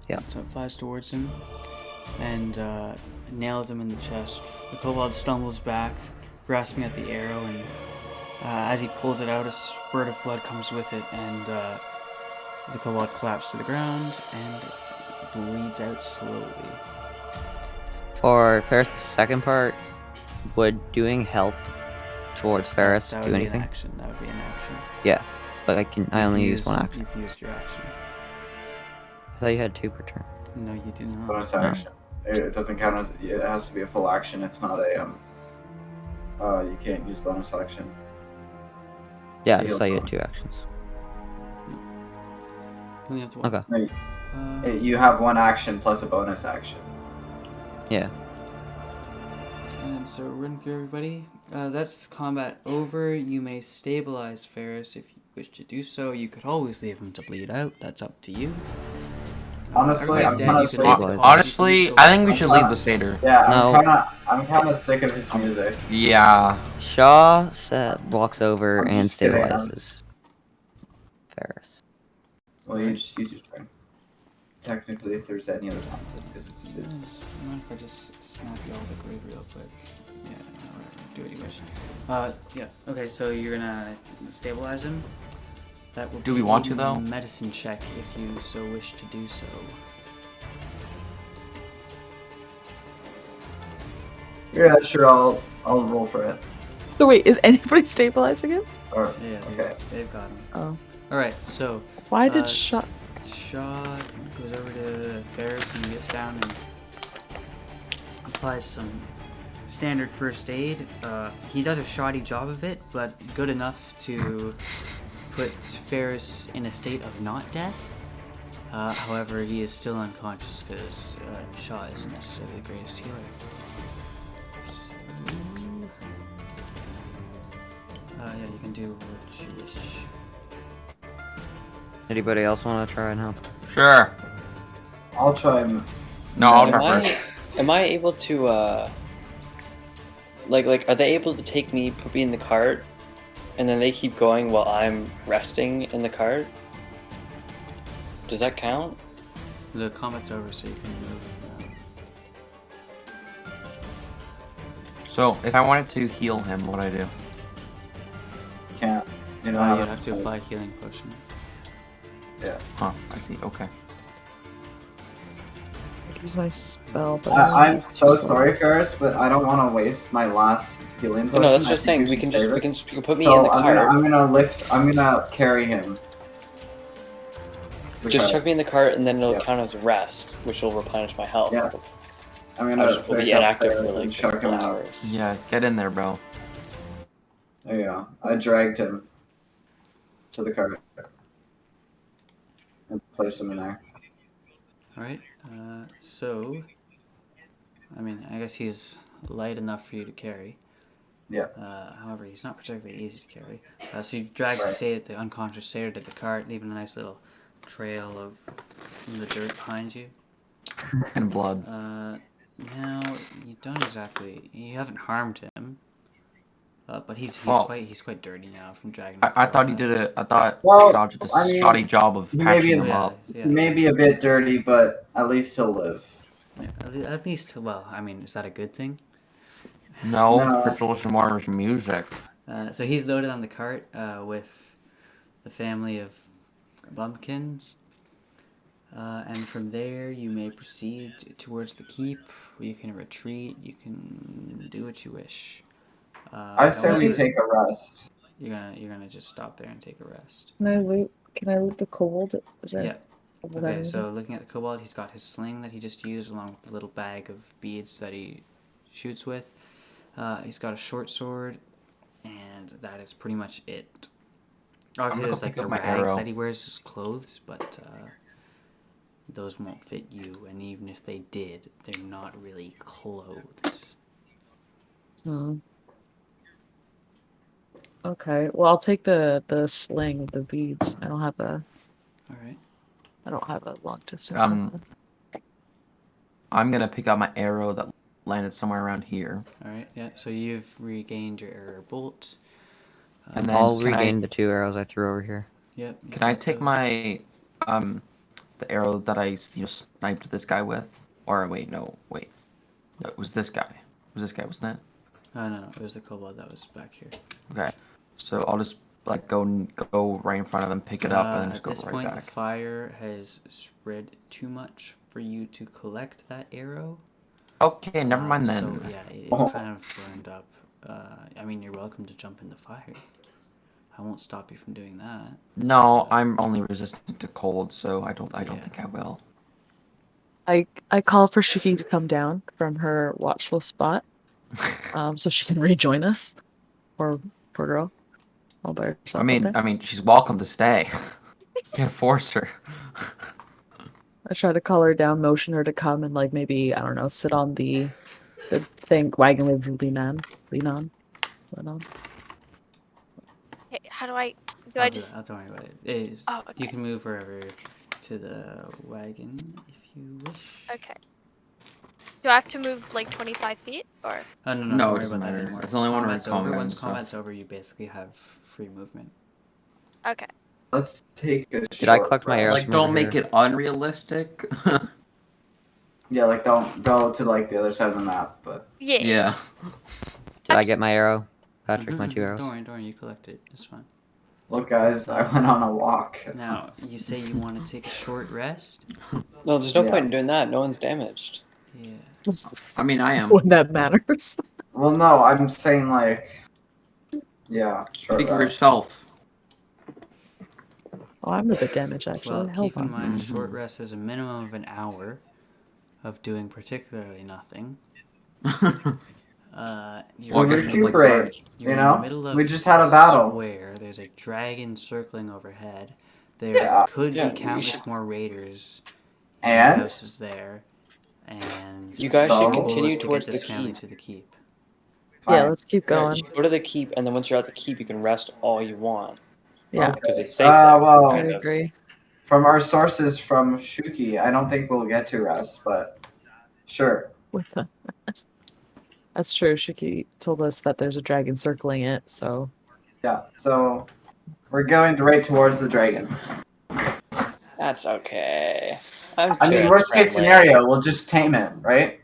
Yeah. So it flies towards him and nails him in the chest. The kobold stumbles back, grasping at the arrow, and as he pulls it out, a spurt of blood comes with it, and the kobold collapses to the ground and bleeds out slowly. For Faris' second part, would doing help towards Faris That do would be anything? An action. That would be an action. Yeah, but I only You've use one used- action. You've used your action. I thought you had 2 per turn. No, you do not. bonus action. It doesn't count as, it has to be a full action. It's not a, you can't use bonus action. Yeah, So I just he'll thought you had go. 2 actions. You only have to one. Okay. You have 1 action plus a bonus action. Yeah. And so run through everybody. That's combat over. You may stabilize Faris if you wish to do so. You could always leave him to bleed out. That's up to you. Honestly, Everybody's I'm dead, kinda you could sick- leave the kobold, Honestly, you can I think we should I'm leave kinda- the satyr. Yeah, No. I'm kinda sick of his music. Yeah. Shaa walks over I'm and just kidding, stabilizes Faris. Well, you just use your turn. Technically, if there's any other time, because it's Yes. Mind if I just snap you all the grid real quick? Yeah, alright, do what you wish. Yeah, okay, so you're gonna stabilize him. That will Do be we want to, a though? medicine check if you so wish to do so. yeah, sure. I'll roll for it. So wait, is anybody stabilizing him? Or Yeah, okay. they've got him. Oh. Alright, so Why did Uh, Shaa... Shaa goes over to Faris and gets down and applies some standard first aid. He does a shoddy job of it, but good enough to put Faris in a state of not death. However, he is still unconscious because Shaa isn't necessarily the greatest healer. So, yeah, you can do what you wish. Anybody else want to try and help? Sure. I'll try and... No, I'll Am try first. am I able to like are they able to take me, put me in the cart, and then they keep going while I'm resting in the cart? Does that count? The combat's over, so you can move. So, if I wanted to heal him, what would I do? Can't. You know, You'd have to apply healing potion. Yeah. Huh, I see, okay. I use my spell, but I'm so sorry, Faris, but I don't want to waste my last healing potion. No, that's I just think saying we can should just save you it. can put me So in the cart. I'm gonna carry him. The Just cart. chuck me in the cart, and then it'll Yep. count as rest, which will replenish my health. Yeah. I'm I gonna just will be pick up inactive Faris for and like chuck a him couple out. hours. Yeah, get in there, bro. There you go. I dragged him to the cart and placed him in there. Alright, so... I mean, I guess he's light enough for you to carry. Yeah. However, he's not particularly easy to carry. So you drag the unconscious Satyr to the cart, leaving a nice little trail of the dirt behind you. And blood. Now, you don't exactly... You haven't harmed him. But he's Well, quite dirty now from dragging I thought he did it. I thought Well, Shaw did a I mean, shoddy job of patching him yeah, up. yeah. Maybe a bit dirty, but at least he'll live. Yeah, at least, well, I mean, is that a good thing? No, No. it's to listen more of his music. So he's loaded on the cart with the family of bumpkins. And from there, you may proceed towards the keep. You can retreat. You can do what you wish. I say we take a rest. You're gonna just stop there and take a rest. Can I loot the kobold? Is there Yeah. kobold Okay, anything? so looking at the kobold, he's got his sling that he just used along with the little bag of beads that he shoots with. He's got a short sword, and that is pretty much it. Obviously, go there's like pick the up my rags arrow. that he wears as clothes, but those won't fit you, and even if they did, they're not really clothes. Okay, well I'll take the sling with the beads. I don't have a long distance weapon. I'm gonna pick up my arrow that landed somewhere around here. Alright, yeah, so you've regained your arrow bolt. And then I'll can regain the 2 arrows I threw over here. Yep. Can I take my the arrow that I sniped this guy with? Or wait, no, it was this guy. It was this guy, wasn't it? No, it was the kobold that was back here. Okay, so I'll just like go right in front of him, pick it up, and then just go At this right point, back. the fire has spread too much for you to collect that arrow. Okay, never mind then. So yeah, it's kind of burned up. I mean, you're welcome to jump in the fire. I won't stop you from doing that. No, I'm only resistant to cold, so I don't Yeah. think I will. I call for Shuki to come down from her watchful spot, so she can rejoin us. Or poor girl, all by herself. I mean, she's welcome to stay. Can't force her. I try to call her down, motion her to come, and like maybe I don't know, sit on the thing wagon with lean on. Hey, how do I? Do I'll I do just? that. Don't worry about it. It is, Oh, okay. You can move wherever to the wagon if you wish. Okay. Do I have to move like 25 feet or? Oh, no, No, don't it worry doesn't about that matter. anymore. It's only when we're in Combat's over. combat Once and stuff. combat's over, you basically have free movement. Okay. Let's take a Did I collect my arrows? Like, from don't over make here? it unrealistic. Yeah, like don't go to like the other side of the map, but Yeah. Yeah. Did I get my arrow? Patrick, my 2 arrows. Don't worry, you collect it. It's fine. look guys, I went on a walk. Now, you say you want to take a short rest? No, there's no Yeah. point in doing that. No one's damaged. Yeah. I mean, I am. When that matters. Well, no, I'm saying like, yeah, sure. Speak for yourself. Oh, I'm a bit damaged actually. Well, Hold keep in on. mind, a short rest is a minimum of an hour of doing particularly nothing. You're, Well, I We'll guess we like recuperate. cards. you're You in the know, middle of we just had a battle. square. There's a dragon circling overhead. There Yeah. could Yeah, be we countless should- more raiders in the And houses there. And You guys So- should the goal continue is to towards get the this family keep. to the keep. Yeah, fine. let's keep Yeah, going. you go to the keep, and then once you're at the keep, you can rest all you want Yeah, because it's safe there. I Well, kind of. agree. from our sources from Shuki, I don't think we'll get to rest, but sure. With the... That's true. Shuki told us that there's a dragon circling it, so Yeah. So we're going right towards the dragon. That's okay. I mean, just worst case friendly. scenario, we'll just tame him, right?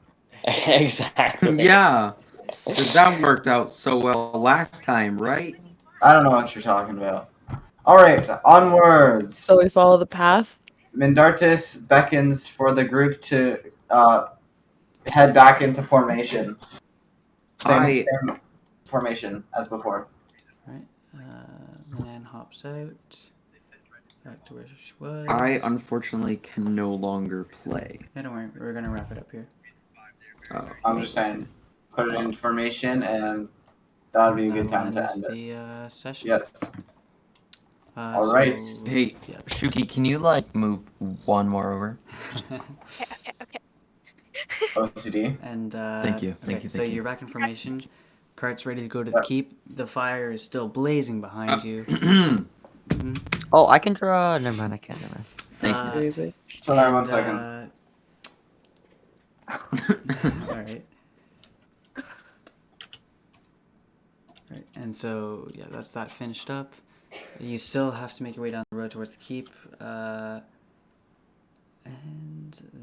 Exactly. Yeah, 'cause that worked out so well last time, right? I don't know what you're talking about. All right, onwards. so we follow the path. Mindartis beckons for the group to head back into formation. Same formation as before. Right? Man hops out. Back to where she was. I unfortunately can no longer play. Yeah, don't worry. We're gonna wrap it up here. Oh. I'm just saying, put it in formation, and that would be a good time to end it. the session. Yes. All right. Hey, Yeah. Shuki, can you like move one more over? Okay. OCD. And Thank you, Okay, thank so you. you're back in formation. Cart's ready to go to the keep. The fire is still blazing behind you. Oh, I can draw. Never mind. I can't. Never mind. Thanks. Uh, Crazy. Sorry, 1 and, second. All right. Right, and so yeah, that's that finished up. You still have to make your way down the road towards the keep, and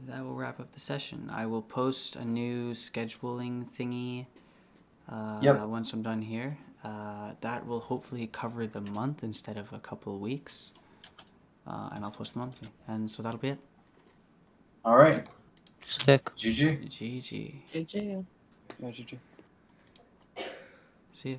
that will wrap up the session. I will post a new scheduling thingy once I'm done here. That will hopefully cover the month instead of a couple of weeks, and I'll post the monthly. And so that'll be it. All right. Sick. GG. GG. GG. Yeah, GG. See ya.